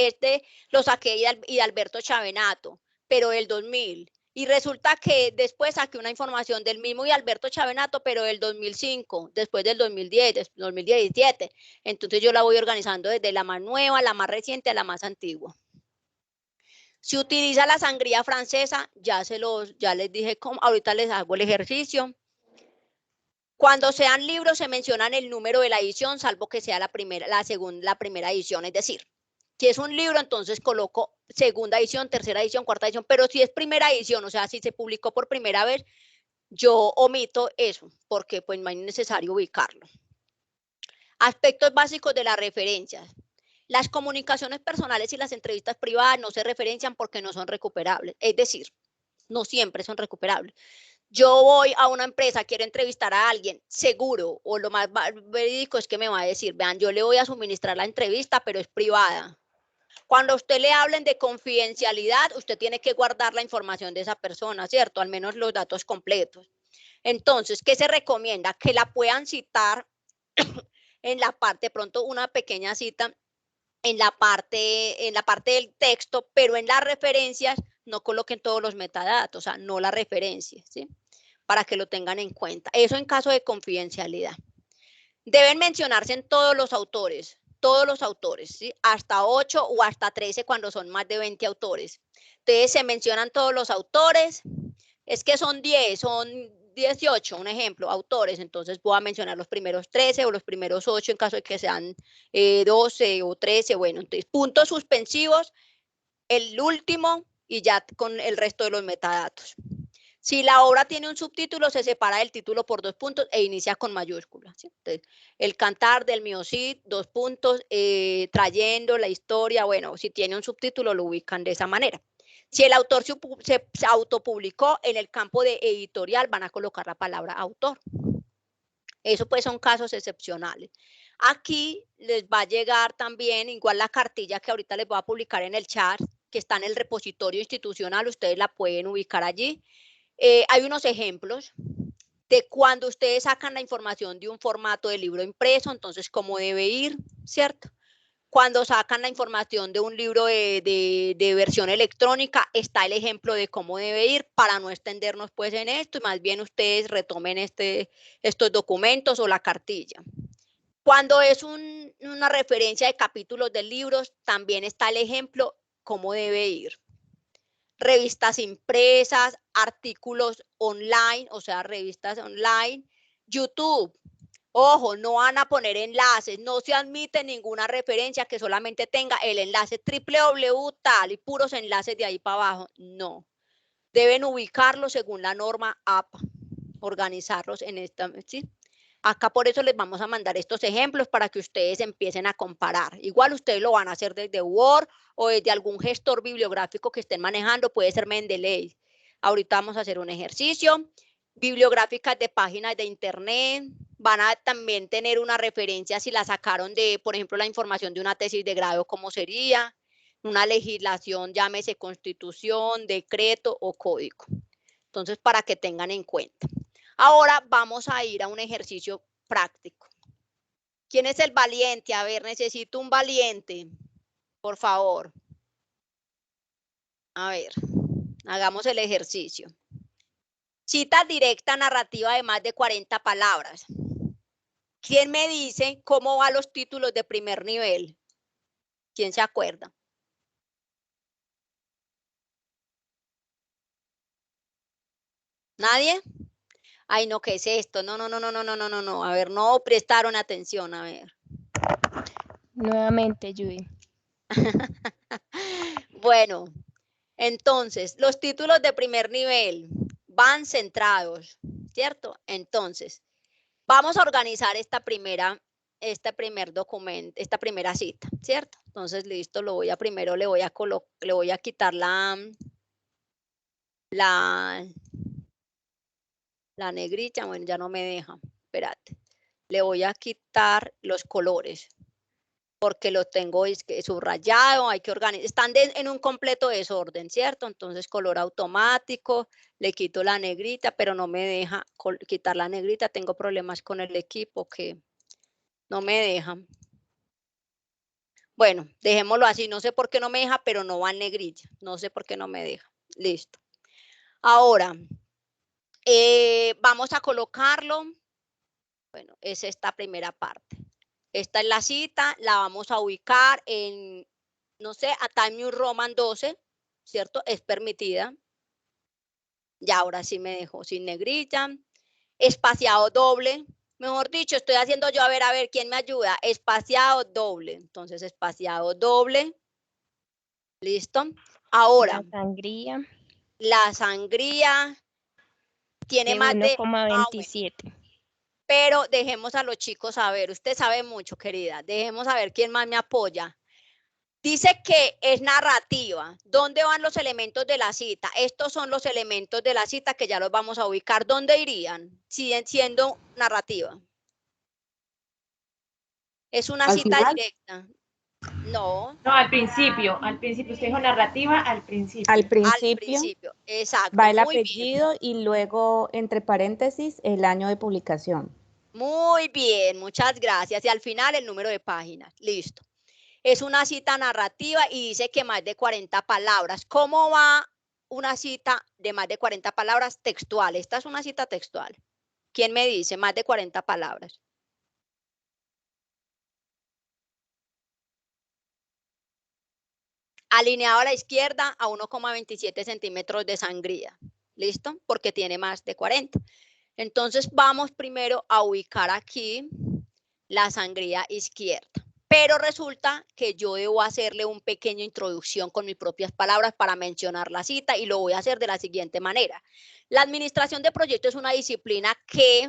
lo saqué y de Alberto Chavenato, pero del 2000. Y resulta que después saqué una información del mismo y Alberto Chavenato, pero del 2005, después del 2010, 2017. Entonces yo la voy organizando desde la más nueva, la más reciente, a la más antigua. Si utiliza la sangría francesa, ya les dije cómo, ahorita les hago el ejercicio. Cuando sean libros se mencionan el número de la edición, salvo que sea la primera edición, es decir, si es un libro, entonces coloco segunda edición, tercera edición, cuarta edición, pero si es primera edición, o sea, si se publicó por primera vez, yo omito eso, porque pues no es necesario ubicarlo. Aspectos básicos de las referencias. Las comunicaciones personales y las entrevistas privadas no se referencian porque no son recuperables, es decir, no siempre son recuperables. Yo voy a una empresa, quiero entrevistar a alguien, seguro, o lo más verídico es que me va a decir, vean, yo le voy a suministrar la entrevista, pero es privada. Cuando a usted le hablen de confidencialidad, usted tiene que guardar la información de esa persona, ¿cierto? Al menos los datos completos. Entonces, ¿qué se recomienda? Que la puedan citar en la parte, pronto una pequeña cita en la parte del texto, pero en las referencias no coloquen todos los metadatos, o sea, no la referencia, ¿sí? Para que lo tengan en cuenta. Eso en caso de confidencialidad. Deben mencionarse en todos los autores, ¿sí? Hasta 8 o hasta 13 cuando son más de 20 autores. Entonces se mencionan todos los autores, es que son 10, son 18, un ejemplo, autores, entonces voy a mencionar los primeros 13 o los primeros 8 en caso de que sean 12 o 13, bueno, entonces puntos suspensivos, el último y ya con el resto de los metadatos. Si la obra tiene un subtítulo, se separa del título por 2 puntos e inicia con mayúsculas, ¿sí? Entonces, el cantar del mío Cid, 2 puntos, trayendo la historia, bueno, si tiene un subtítulo lo ubican de esa manera. Si el autor se autopublicó, en el campo de editorial van a colocar la palabra autor. Eso pues son casos excepcionales. Aquí les va a llegar también igual la cartilla que ahorita les voy a publicar en el chat, que está en el repositorio institucional, ustedes la pueden ubicar allí. Hay unos ejemplos de cuando ustedes sacan la información de un formato de libro impreso, entonces cómo debe ir, ¿cierto? Cuando sacan la información de un libro de versión electrónica, está el ejemplo de cómo debe ir para no extendernos pues en esto y más bien ustedes retomen estos documentos o la cartilla. Cuando es una referencia de capítulos de libros, también está el ejemplo cómo debe ir. Revistas impresas, artículos online, o sea, revistas online, YouTube. Ojo, no van a poner enlaces, no se admite ninguna referencia que solamente tenga el enlace www tal y puros enlaces de ahí para abajo. No, deben ubicarlos según la norma APA, organizarlos en esta, ¿sí? Acá por eso les vamos a mandar estos ejemplos para que ustedes empiecen a comparar. Igual ustedes lo van a hacer desde Word o desde algún gestor bibliográfico que estén manejando, puede ser Mendeley. Ahorita vamos a hacer un ejercicio. Bibliográficas de páginas de internet, van a también tener una referencia si la sacaron de, por ejemplo, la información de una tesis de grado, cómo sería, una legislación, llámese constitución, decreto o código. Entonces, para que tengan en cuenta. Ahora vamos a ir a un ejercicio práctico. ¿Quién es el valiente? A ver, necesito un valiente, por favor. A ver, hagamos el ejercicio. Cita directa narrativa de más de 40 palabras. ¿Quién me dice cómo van los títulos de primer nivel? ¿Quién se acuerda? ¿Nadie? Ay, no, ¿qué es esto? No. A ver, no prestaron atención, a ver. Nuevamente, Judy. Bueno, entonces, los títulos de primer nivel van centrados, ¿cierto? Entonces, vamos a organizar este primer documento, esta primera cita, ¿cierto? Entonces, listo, primero le voy a quitar la negrita, bueno, ya no me deja, espérate. Le voy a quitar los colores porque lo tengo subrayado, hay que organizar, están en un completo desorden, ¿cierto? Entonces color automático, le quito la negrita, pero no me deja quitar la negrita, tengo problemas con el equipo que no me dejan. Bueno, dejémoslo así, no sé por qué no me deja, pero no va en negrilla, no sé por qué no me deja, listo. Ahora, vamos a colocarlo, bueno, es esta primera parte. Esta es la cita, la vamos a ubicar en, no sé, a Time New Roman 12, ¿cierto? Es permitida. Ya ahora sí me dejó sin negrilla. Espaciado doble. Mejor dicho, estoy haciendo yo, a ver, ¿quién me ayuda? Espaciado doble. Entonces, espaciado doble. ¿Listo? Ahora. La sangría. La sangría tiene De más de 1,27. Pero dejemos a los chicos saber, usted sabe mucho, querida, dejemos saber quién más me apoya. Dice que es narrativa. ¿Dónde van los elementos de la cita? Estos son los elementos de la cita que ya los vamos a ubicar. ¿Dónde irían? Siguen siendo narrativa. Es una cita directa. No. No, al principio usted dijo narrativa al principio. Al principio. Al principio, exacto. Va el muy apellido bien. Y luego, entre paréntesis, el año de publicación. Muy bien, muchas gracias. Y al final el número de páginas. Listo. Es una cita narrativa y dice que más de 40 palabras. ¿Cómo va una cita de más de 40 palabras textual? Esta es una cita textual. ¿Quién me dice más de 40 palabras? Alineado a la izquierda a 1,27 centímetros de sangría. ¿Listo? Porque tiene más de 40. Entonces vamos primero a ubicar aquí la sangría izquierda. Pero resulta que yo debo hacerle una pequeña introducción con mis propias palabras para mencionar la cita y lo voy a hacer de la siguiente manera. La administración de proyectos es una disciplina que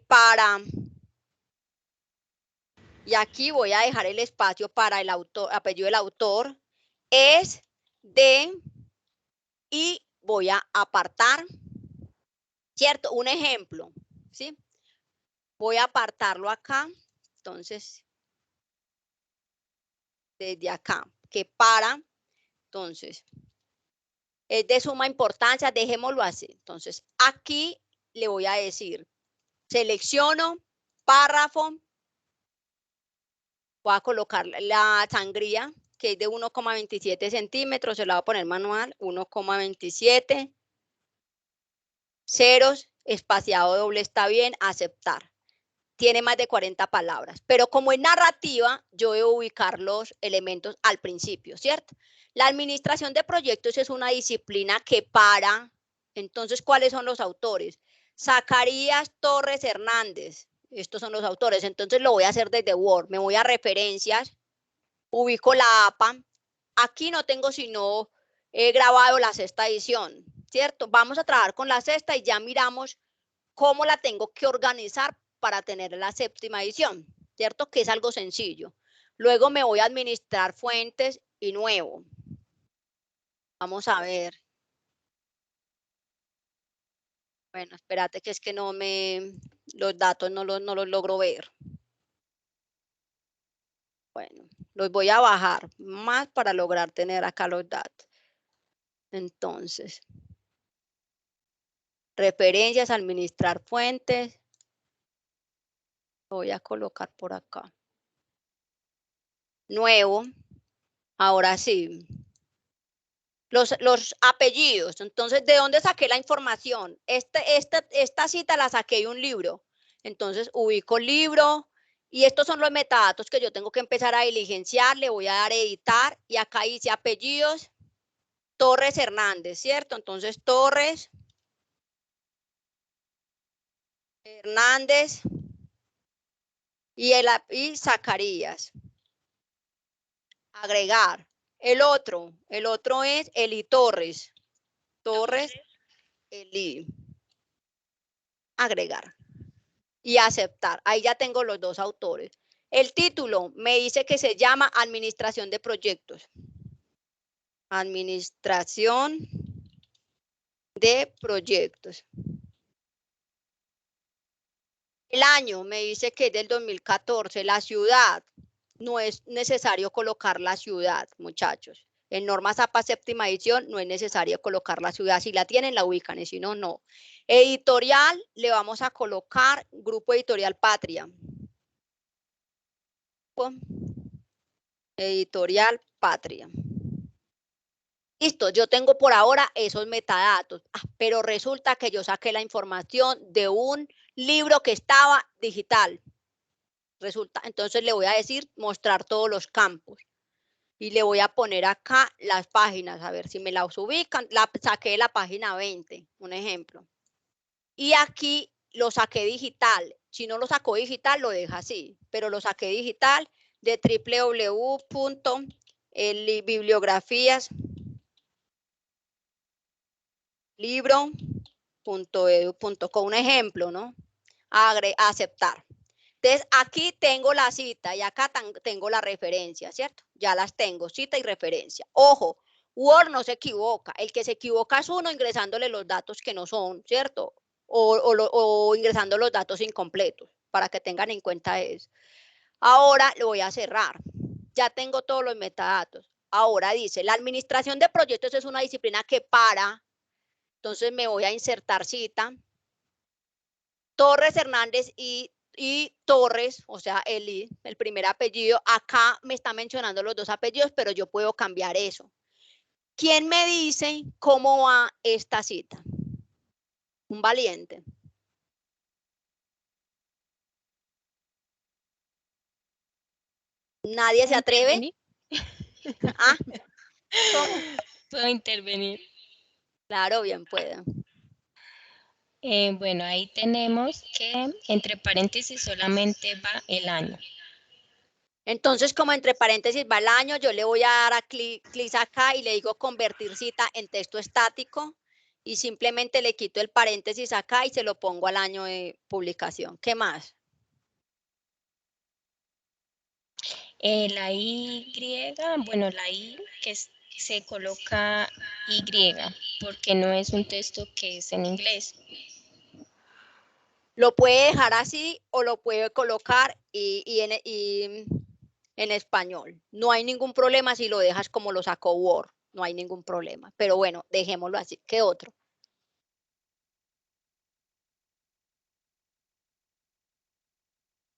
para, y aquí voy a dejar el espacio para el autor, apellido del autor, es de, y voy a apartar, ¿cierto? Un ejemplo, ¿sí? Voy a apartarlo acá, entonces, desde acá, que para, entonces, es de suma importancia, dejémoslo así. Entonces, aquí le voy a decir, selecciono, párrafo, voy a colocar la sangría, que es de 1,27 centímetros, se la voy a poner manual, 1,27, ceros, espaciado doble está bien, aceptar. Tiene más de 40 palabras, pero como es narrativa, yo debo ubicar los elementos al principio, ¿cierto? La administración de proyectos es una disciplina que para, entonces, ¿cuáles son los autores? Zacarías Torres Hernández, estos son los autores, entonces lo voy a hacer desde Word, me voy a referencias, ubico la APA, aquí no tengo sino grabado la sexta edición, ¿cierto? Vamos a trabajar con la sexta y ya miramos cómo la tengo que organizar para tener la séptima edición, ¿cierto? Que es algo sencillo. Luego me voy a administrar fuentes y nuevo. Vamos a ver. Bueno, espérate que es que no los datos no los logro ver. Bueno, los voy a bajar más para lograr tener acá los datos. Entonces, referencias, administrar fuentes. Voy a colocar por acá. Nuevo. Ahora sí. Los apellidos. Entonces, ¿de dónde saqué la información? Esta cita la saqué de un libro. Entonces, ubico el libro y estos son los metadatos que yo tengo que empezar a diligenciar. Le voy a dar editar y acá dice apellidos Torres Hernández, ¿cierto? Entonces, Torres Hernández y Zacarías. Agregar. El otro es Eli Torres. Torres, Eli. Agregar. Y aceptar. Ahí ya tengo los dos autores. El título me dice que se llama Administración de Proyectos. Administración de proyectos. El año me dice que es del 2014. La ciudad, no es necesario colocar la ciudad, muchachos. En normas APA séptima edición no es necesario colocar la ciudad. Si la tienen, la ubican, y si no, no. Editorial, le vamos a colocar Grupo Editorial Patria. Editorial Patria. Listo, yo tengo por ahora esos metadatos, pero resulta que yo saqué la información de un libro que estaba digital. Resulta, entonces le voy a decir mostrar todos los campos. Y le voy a poner acá las páginas, a ver si me las ubican. La saqué de la página 20, un ejemplo. Y aquí lo saqué digital. Si no lo sacó digital, lo deja así. Pero lo saqué digital de www.bibliografías.libro.edu.co. Un ejemplo, ¿no? Aceptar. Entonces, aquí tengo la cita y acá tengo la referencia, ¿cierto? Ya las tengo, cita y referencia. Ojo, Word no se equivoca. El que se equivoca es uno ingresándole los datos que no son, ¿cierto? O ingresando los datos incompletos, para que tengan en cuenta eso. Ahora lo voy a cerrar. Ya tengo todos los metadatos. Ahora dice, la administración de proyectos es una disciplina que para. Entonces me voy a insertar cita. Torres Hernández y Torres, o sea, el primer apellido, acá me está mencionando los dos apellidos, pero yo puedo cambiar eso. ¿Quién me dice cómo va esta cita? Un valiente. ¿Nadie se atreve? ¿Ah? ¿Cómo? ¿Puedo intervenir? Claro, bien puedo. Bueno, ahí tenemos que entre paréntesis solamente va el año. Entonces, como entre paréntesis va el año, yo le voy a dar a clic acá y le digo convertir cita en texto estático y simplemente le quito el paréntesis acá y se lo pongo al año de publicación. ¿Qué más? La Y, bueno, la I que se coloca Y, porque no es un texto que es en inglés. Lo puede dejar así o lo puede colocar en español. No hay ningún problema si lo dejas como lo sacó Word. No hay ningún problema. Pero bueno, dejémoslo así. ¿Qué otro?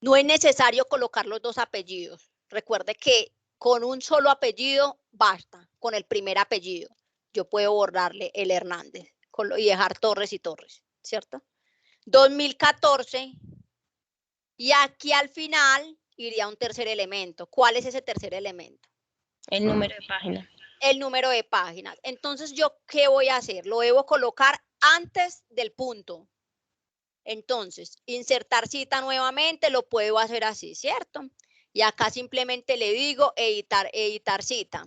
No es necesario colocar los dos apellidos. Recuerde que con un solo apellido basta, con el primer apellido. Yo puedo borrarle el Hernández y dejar Torres y Torres, ¿cierto? 2014. Y aquí al final iría un tercer elemento. ¿Cuál es ese tercer elemento? El número de página. El número de páginas. Entonces, ¿yo qué voy a hacer? Lo debo colocar antes del punto. Entonces, insertar cita nuevamente, lo puedo hacer así, ¿cierto? Y acá simplemente le digo editar cita.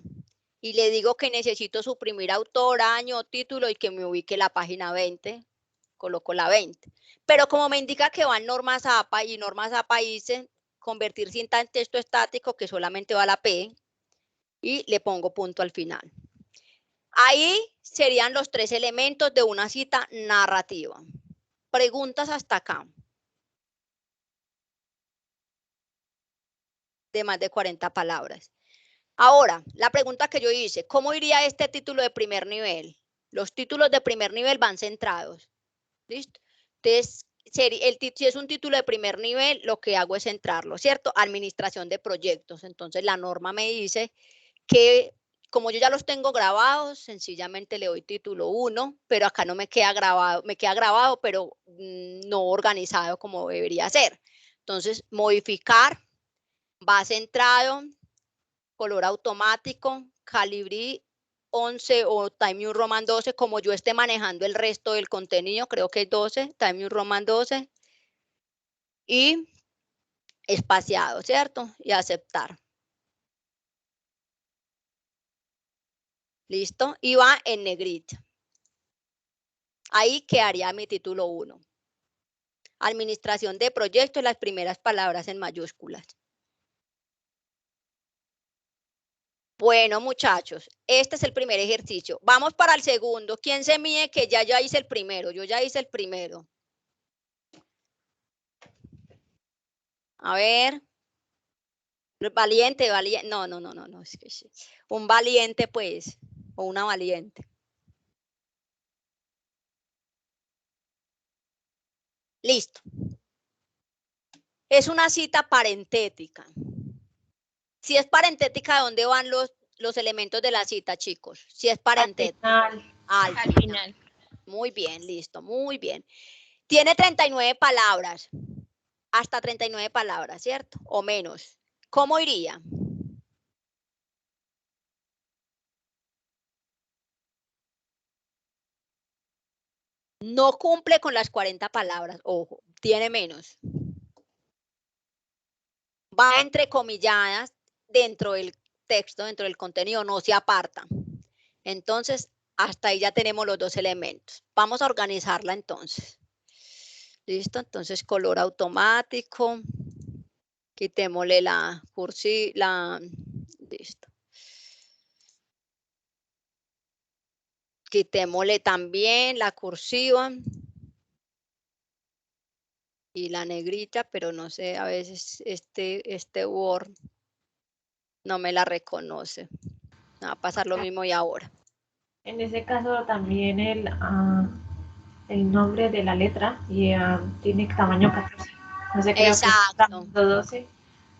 Y le digo que necesito suprimir autor, año, título y que me ubique la página 20. Coloco la 20. Pero como me indica que van normas APA y normas APA dice convertir cinta en texto estático, que solamente va la P, y le pongo punto al final. Ahí serían los tres elementos de una cita narrativa. Preguntas hasta acá. De más de 40 palabras. Ahora, la pregunta que yo hice, ¿cómo iría este título de primer nivel? Los títulos de primer nivel van centrados. ¿Listo? Entonces, si es un título de primer nivel, lo que hago es centrarlo, ¿cierto? Administración de proyectos. Entonces, la norma me dice que como yo ya los tengo grabados, sencillamente le doy título 1, pero acá no me queda grabado, pero no organizado como debería ser. Entonces, modificar, va centrado, color automático, Calibri 11 o Time New Roman 12, como yo esté manejando el resto del contenido, creo que es 12, Time New Roman 12, y espaciado, ¿cierto? Y aceptar. ¿Listo? Y va en negrita. Ahí quedaría mi título 1. Administración de proyectos, las primeras palabras en mayúsculas. Bueno, muchachos, este es el primer ejercicio. Vamos para el segundo. ¿Quién se mide que ya hice el primero? Yo ya hice el primero. A ver. Valiente, valiente. No. Es que sí. Un valiente, pues. O una valiente. Listo. Es una cita parentética. Si es parentética, ¿de dónde van los elementos de la cita, chicos? Si es parentética. Al final. Muy bien, listo, muy bien. Tiene 39 palabras. Hasta 39 palabras, ¿cierto? O menos. ¿Cómo iría? No cumple con las 40 palabras, ojo, tiene menos. Va entrecomilladas dentro del texto, dentro del contenido, no se aparta. Entonces, hasta ahí ya tenemos los dos elementos. Vamos a organizarla entonces. ¿Listo? Entonces, color automático. Quitémosle la cursiva, listo. Quitémosle también la cursiva y la negrita, pero no sé, a veces este Word no me la reconoce. Va a pasar lo mismo y ahora. En ese caso también el nombre de la letra tiene tamaño 14. No sé, creo exacto. Que 12.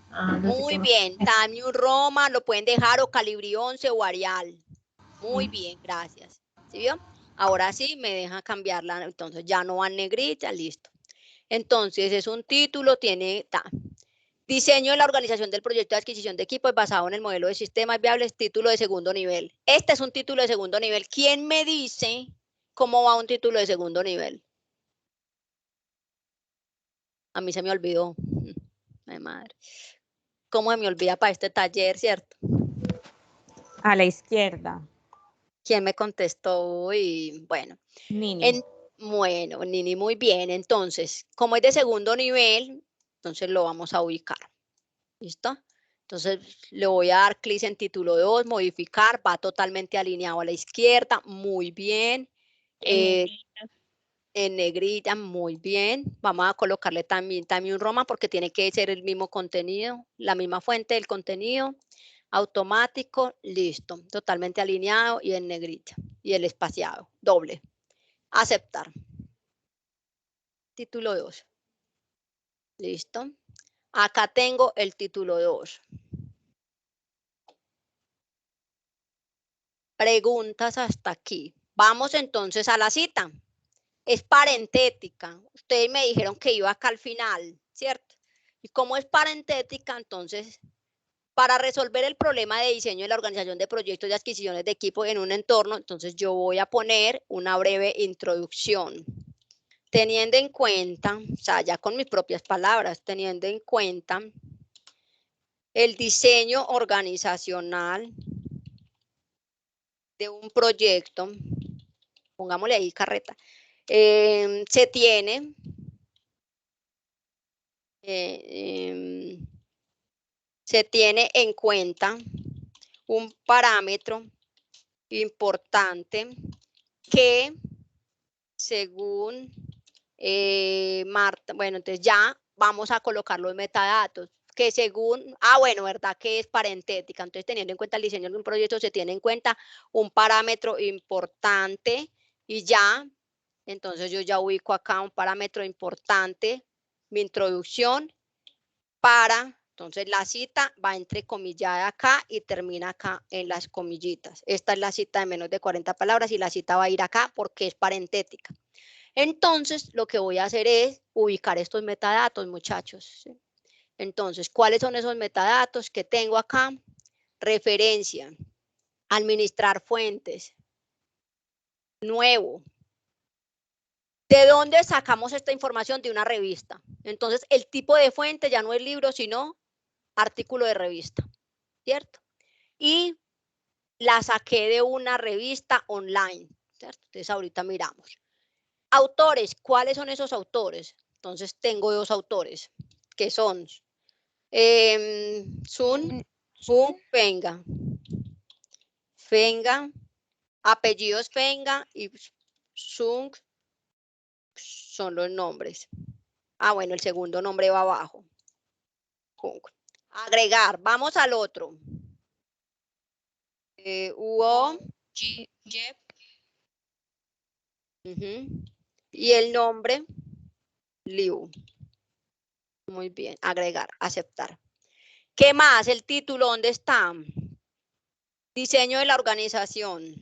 No muy bien. Time New Roman lo pueden dejar o Calibri 11 o Arial. Muy bien, gracias. ¿Sí vio? Ahora sí me deja cambiarla. Entonces ya no va en negrita, listo. Entonces es un título, tiene diseño de la organización del proyecto de adquisición de equipos basado en el modelo de sistemas viables, título de segundo nivel. Este es un título de segundo nivel. ¿Quién me dice cómo va un título de segundo nivel? A mí se me olvidó. Ay, madre. ¿Cómo se me olvida para este taller, cierto? A la izquierda. ¿Quién me contestó? Y bueno. Nini. Bueno, Nini, muy bien. Entonces, como es de segundo nivel, entonces lo vamos a ubicar. ¿Listo? Entonces, le voy a dar clic en título 2, modificar, va totalmente alineado a la izquierda, muy bien. En negrita, muy bien. Vamos a colocarle también un Roma porque tiene que ser el mismo contenido, la misma fuente del contenido. Automático, listo, totalmente alineado y en negrita. Y el espaciado, doble. Aceptar. Título 2. Listo. Acá tengo el título 2. Preguntas hasta aquí. Vamos entonces a la cita. Es parentética. Ustedes me dijeron que iba acá al final, ¿cierto? Y como es parentética, entonces, para resolver el problema de diseño de la organización de proyectos de adquisiciones de equipo en un entorno, entonces yo voy a poner una breve introducción. Teniendo en cuenta, o sea, ya con mis propias palabras, teniendo en cuenta el diseño organizacional de un proyecto, pongámosle ahí carreta, se tiene en cuenta un parámetro importante que según Marta, bueno, entonces ya vamos a colocar los metadatos que según, bueno, ¿verdad? Que es parentética. Entonces, teniendo en cuenta el diseño de un proyecto, se tiene en cuenta un parámetro importante y ya, entonces yo ya ubico acá un parámetro importante, mi introducción entonces la cita va entrecomillada acá y termina acá en las comillitas. Esta es la cita de menos de 40 palabras y la cita va a ir acá porque es parentética. Entonces, lo que voy a hacer es ubicar estos metadatos, muchachos. ¿Sí? Entonces, ¿cuáles son esos metadatos que tengo acá? Referencia, administrar fuentes, nuevo. ¿De dónde sacamos esta información? De una revista. Entonces, el tipo de fuente ya no es libro, sino artículo de revista, ¿cierto? Y la saqué de una revista online, ¿cierto? Entonces, ahorita miramos. Autores, ¿cuáles son esos autores? Entonces, tengo dos autores, que son Sun Venga. Fenga, apellidos Fenga y Sung son los nombres. Ah, bueno, el segundo nombre va abajo. Agregar, vamos al otro. Uo. Yep. Y el nombre, Liu. Muy bien, agregar, aceptar. ¿Qué más? El título, ¿dónde está? Diseño de la organización.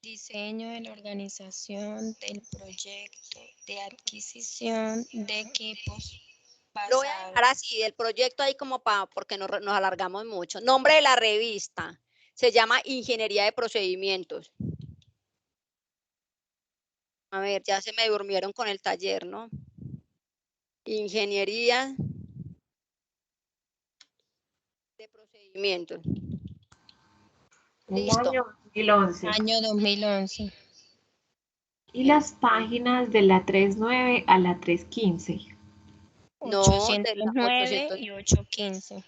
Diseño de la organización del proyecto de adquisición de equipos. Lo voy a dejar así, el proyecto ahí como porque nos alargamos mucho. Nombre de la revista. Se llama Ingeniería de Procedimientos. A ver, ya se me durmieron con el taller, ¿no? Ingeniería de Procedimientos. Listo. Año 2011. Año 2011. Y las páginas de la 3.9 a la 3.15. No, 809 y 815.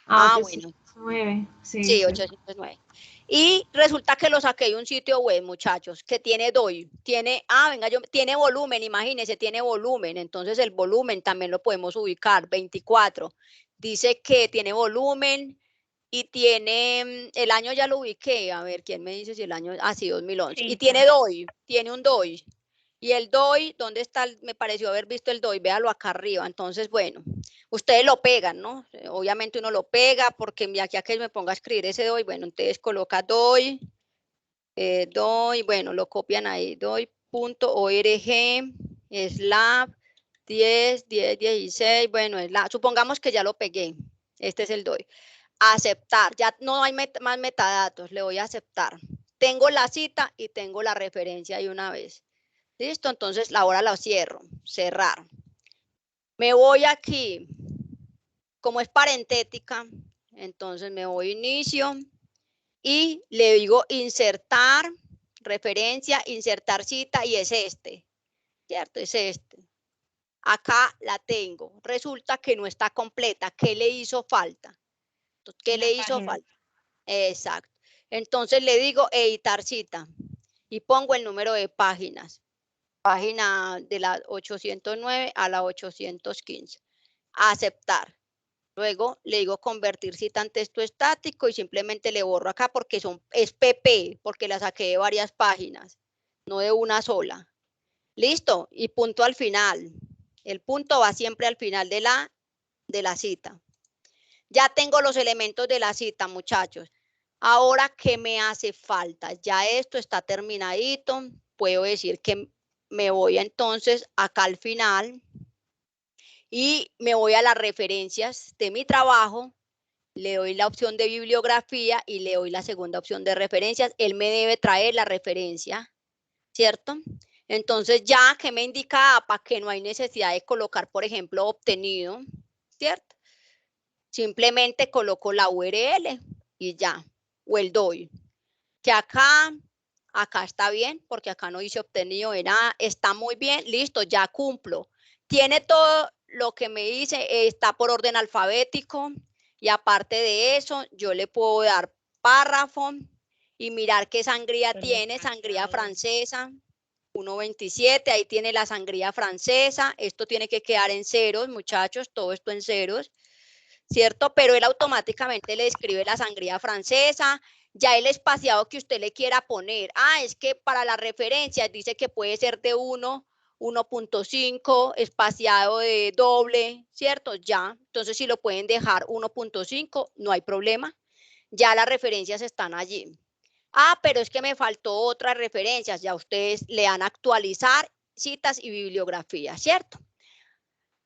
Ah, bueno. 809. Sí, 809. Y resulta que lo saqué de un sitio web, muchachos, que tiene DOI. Tiene volumen, imagínense, tiene volumen. Entonces el volumen también lo podemos ubicar, 24. Dice que tiene volumen y tiene, el año ya lo ubiqué. A ver, ¿quién me dice si el año? Ah, sí, 2011. Sí, y tiene DOI, tiene un DOI. Y el DOI, ¿dónde está? Me pareció haber visto el DOI, véalo acá arriba. Entonces, bueno, ustedes lo pegan, ¿no? Obviamente uno lo pega porque aquí a que me ponga a escribir ese DOI, bueno, entonces coloca DOI, bueno, lo copian ahí, DOI.org, slab 10.16, bueno, supongamos que ya lo pegué, este es el DOI. Aceptar, ya no hay más metadatos, le voy a aceptar. Tengo la cita y tengo la referencia ahí una vez. Listo, entonces ahora la cierro, cerrar. Me voy aquí, como es parentética, entonces me voy a inicio y le digo insertar, referencia, insertar cita y es este, ¿cierto? Es este. Acá la tengo. Resulta que no está completa. ¿Qué le hizo falta? ¿Qué le hizo falta? Exacto. Entonces le digo editar cita y pongo el número de páginas. Página de la 809 a la 815. Aceptar. Luego le digo convertir cita en texto estático y simplemente le borro acá porque es PP, porque la saqué de varias páginas, no de una sola. Listo, y punto al final. El punto va siempre al final de la cita. Ya tengo los elementos de la cita, muchachos. Ahora, ¿qué me hace falta? Ya esto está terminadito. Puedo decir que me voy entonces acá al final y me voy a las referencias de mi trabajo, le doy la opción de bibliografía y le doy la segunda opción de referencias. Él me debe traer la referencia, ¿cierto? Entonces ya que me indica APA que no hay necesidad de colocar, por ejemplo, obtenido, ¿cierto? Simplemente coloco la URL y ya, o el DOI. Que acá está bien, porque acá no dice obtenido de nada, está muy bien, listo, ya cumplo. Tiene todo lo que me dice, está por orden alfabético y aparte de eso, yo le puedo dar párrafo y mirar qué sangría tiene, sangría francesa, 1.27, ahí tiene la sangría francesa, esto tiene que quedar en ceros, muchachos, todo esto en ceros, ¿cierto? Pero él automáticamente le escribe la sangría francesa, ya el espaciado que usted le quiera poner. Ah, es que para las referencias dice que puede ser de 1, 1.5, espaciado de doble, ¿cierto? Ya, entonces si lo pueden dejar 1.5, no hay problema. Ya las referencias están allí. Ah, pero es que me faltó otras referencias. Ya ustedes le dan a actualizar citas y bibliografía, ¿cierto?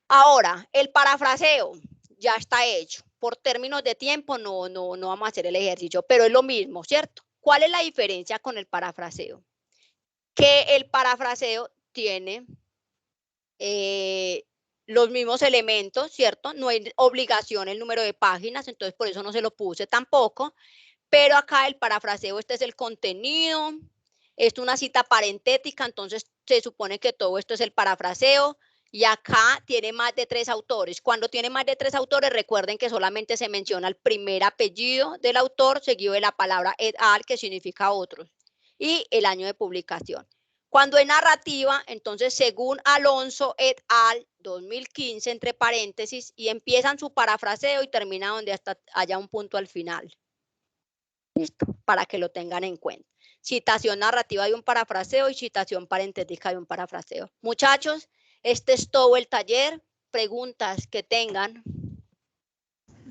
Ahora, el parafraseo ya está hecho. Por términos de tiempo no vamos a hacer el ejercicio, pero es lo mismo, ¿cierto? ¿Cuál es la diferencia con el parafraseo? Que el parafraseo tiene los mismos elementos, ¿cierto? No hay obligación el número de páginas, entonces por eso no se lo puse tampoco, pero acá el parafraseo, este es el contenido, es una cita parentética, entonces se supone que todo esto es el parafraseo, Y acá tiene más de 3 autores. Cuando tiene más de 3 autores, recuerden que solamente se menciona el primer apellido del autor, seguido de la palabra et al, que significa otros, y el año de publicación. Cuando es narrativa, entonces, según Alonso et al, 2015, entre paréntesis, y empiezan su parafraseo y termina donde hasta haya un punto al final. Listo, para que lo tengan en cuenta. Citación narrativa de un parafraseo y citación parentética de un parafraseo. Muchachos, este es todo el taller. Preguntas que tengan.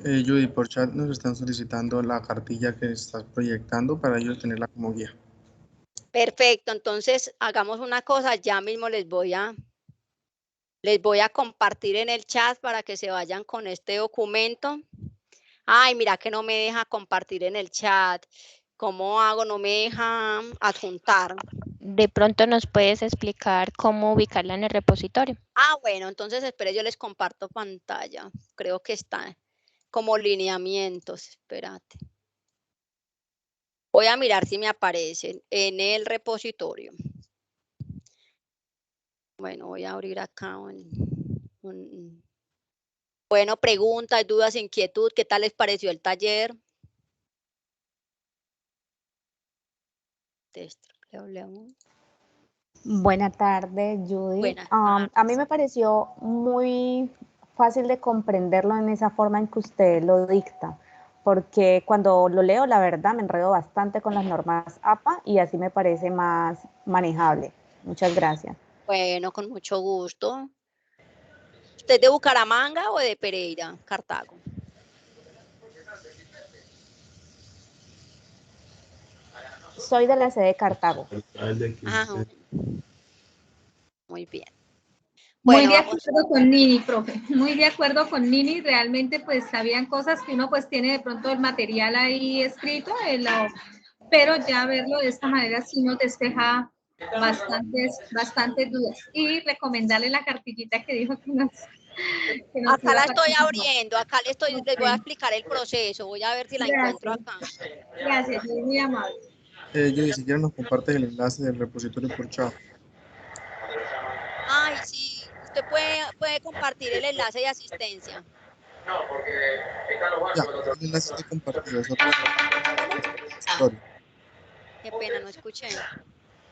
Judy, por chat nos están solicitando la cartilla que estás proyectando para ellos tenerla como guía. Perfecto, entonces hagamos una cosa, ya mismo les voy a compartir en el chat para que se vayan con este documento. Ay, mira que no me deja compartir en el chat. ¿Cómo hago? No me deja adjuntar. De pronto nos puedes explicar cómo ubicarla en el repositorio. Ah, bueno, entonces espere, yo les comparto pantalla. Creo que está como lineamientos. Espérate. Voy a mirar si me aparecen en el repositorio. Bueno, voy a abrir acá Bueno, preguntas, dudas, inquietud, ¿qué tal les pareció el taller? Buenas tardes, Judy. Buenas A mí me pareció muy fácil de comprenderlo en esa forma en que usted lo dicta, porque cuando lo leo, la verdad, me enredo bastante con las normas APA y así me parece más manejable. Muchas gracias. Bueno, con mucho gusto. ¿Usted es de Bucaramanga o de Pereira, Cartago? Soy de la sede de Cartago. Ah, muy bien. Bueno, muy de acuerdo con Nini, profe. Muy de acuerdo con Nini. Realmente, pues, habían cosas que uno, pues, tiene de pronto el material ahí escrito, pero ya verlo de esta manera sí nos despeja bastantes dudas. Y recomendarle la cartillita que dijo que nos acá la estoy abriendo, acá les voy a explicar el proceso, voy a ver si la encuentro acá. Gracias, muy amable. Judy, si quieren nos compartes el enlace del repositorio por chat. Ay, sí, usted puede compartir el enlace de asistencia. No, porque están los bancos. Ya, el enlace está compartido. Qué pena, no escuché.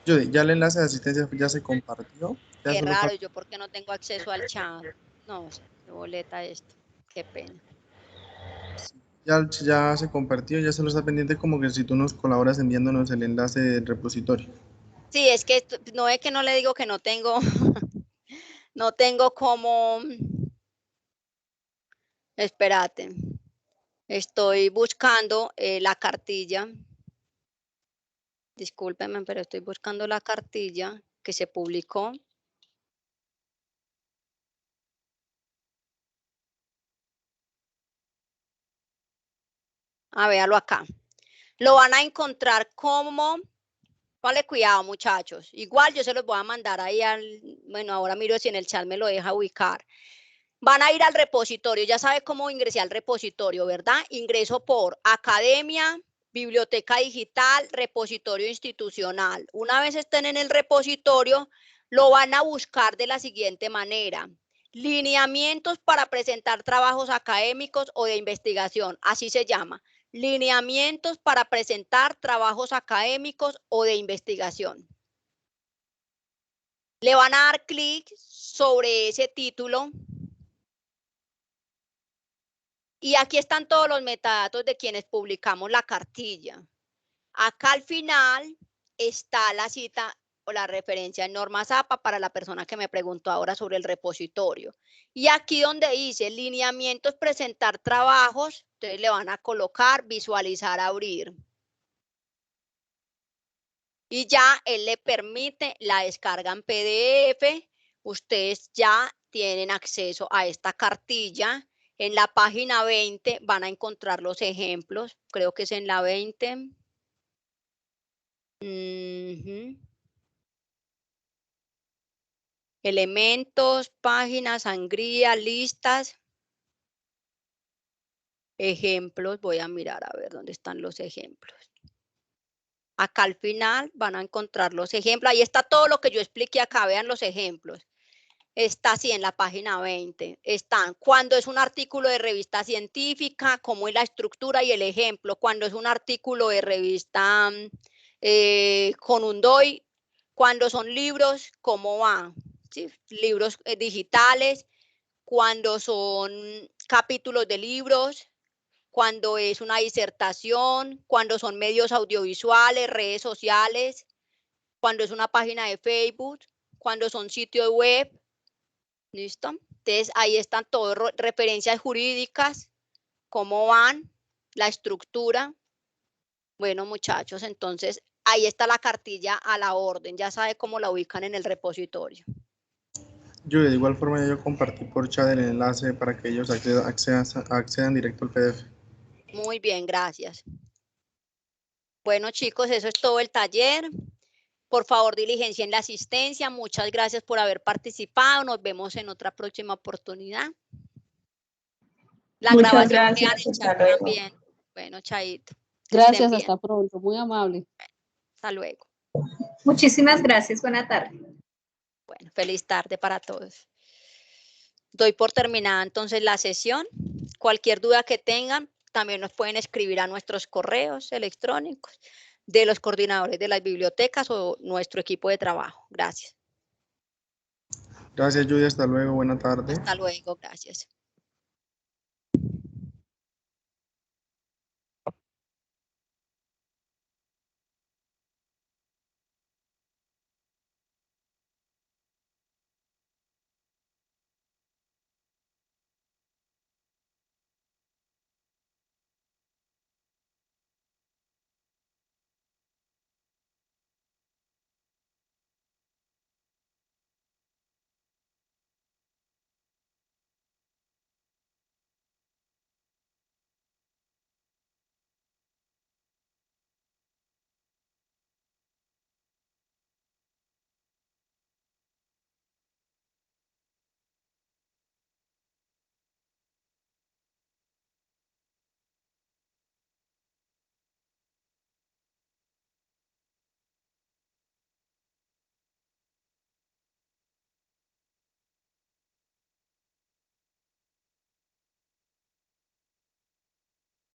Judy, ya el enlace de asistencia ya se compartió. Ya Qué raro, yo porque no tengo acceso al chat. No, qué boleta esto. Qué pena. Ya se compartió, ya solo está pendiente como que si tú nos colaboras enviándonos el enlace del repositorio. Sí, es que no es que no le digo que no tengo, no tengo como, espérate, estoy buscando la cartilla. Discúlpeme, pero estoy buscando la cartilla que se publicó. A véalo acá. Lo van a encontrar como, vale, cuidado muchachos. Igual yo se los voy a mandar ahí bueno, ahora miro si en el chat me lo deja ubicar. Van a ir al repositorio, ya sabe cómo ingresé al repositorio, ¿verdad? Ingreso por Academia, Biblioteca Digital, Repositorio Institucional. Una vez estén en el repositorio, lo van a buscar de la siguiente manera. Lineamientos para presentar trabajos académicos o de investigación, así se llama. Lineamientos para presentar trabajos académicos o de investigación. Le van a dar clic sobre ese título. Y aquí están todos los metadatos de quienes publicamos la cartilla. Acá al final está la cita o la referencia en normas APA para la persona que me preguntó ahora sobre el repositorio. Y aquí donde dice lineamientos, presentar trabajos, ustedes le van a colocar visualizar, abrir. Y ya él le permite la descarga en PDF. Ustedes ya tienen acceso a esta cartilla. En la página 20 van a encontrar los ejemplos. Creo que es en la 20. Elementos, páginas, sangría, listas. Ejemplos. Voy a mirar a ver dónde están los ejemplos. Acá al final van a encontrar los ejemplos. Ahí está todo lo que yo expliqué acá. Vean los ejemplos. está así en la página 20. Están cuando es un artículo de revista científica, cómo es la estructura y el ejemplo. Cuando es un artículo de revista con un DOI, cuando son libros, cómo van, ¿sí? Libros digitales, cuando son capítulos de libros, cuando es una disertación, cuando son medios audiovisuales, redes sociales, cuando es una página de Facebook, cuando son sitios web. ¿Listo? Entonces, ahí están todas referencias jurídicas, cómo van, la estructura. Bueno, muchachos, entonces, ahí está la cartilla a la orden. Ya sabe cómo la ubican en el repositorio. Yo de igual forma yo compartí por chat el enlace para que ellos accedan directo al PDF. Muy bien, gracias. Bueno, chicos, eso es todo el taller. Por favor, diligencien la asistencia. Muchas gracias por haber participado. Nos vemos en otra próxima oportunidad. La Muchas grabación queda gracias, en el chat hasta luego. también. Bueno, chaito. Gracias, hasta pronto. Muy amable. Hasta luego. Muchísimas gracias. Buena tarde. Bueno, feliz tarde para todos. Doy por terminada entonces la sesión. Cualquier duda que tengan, también nos pueden escribir a nuestros correos electrónicos de los coordinadores de las bibliotecas o nuestro equipo de trabajo. Gracias. Gracias, Judy. Hasta luego. Buena tarde. Hasta luego. Gracias.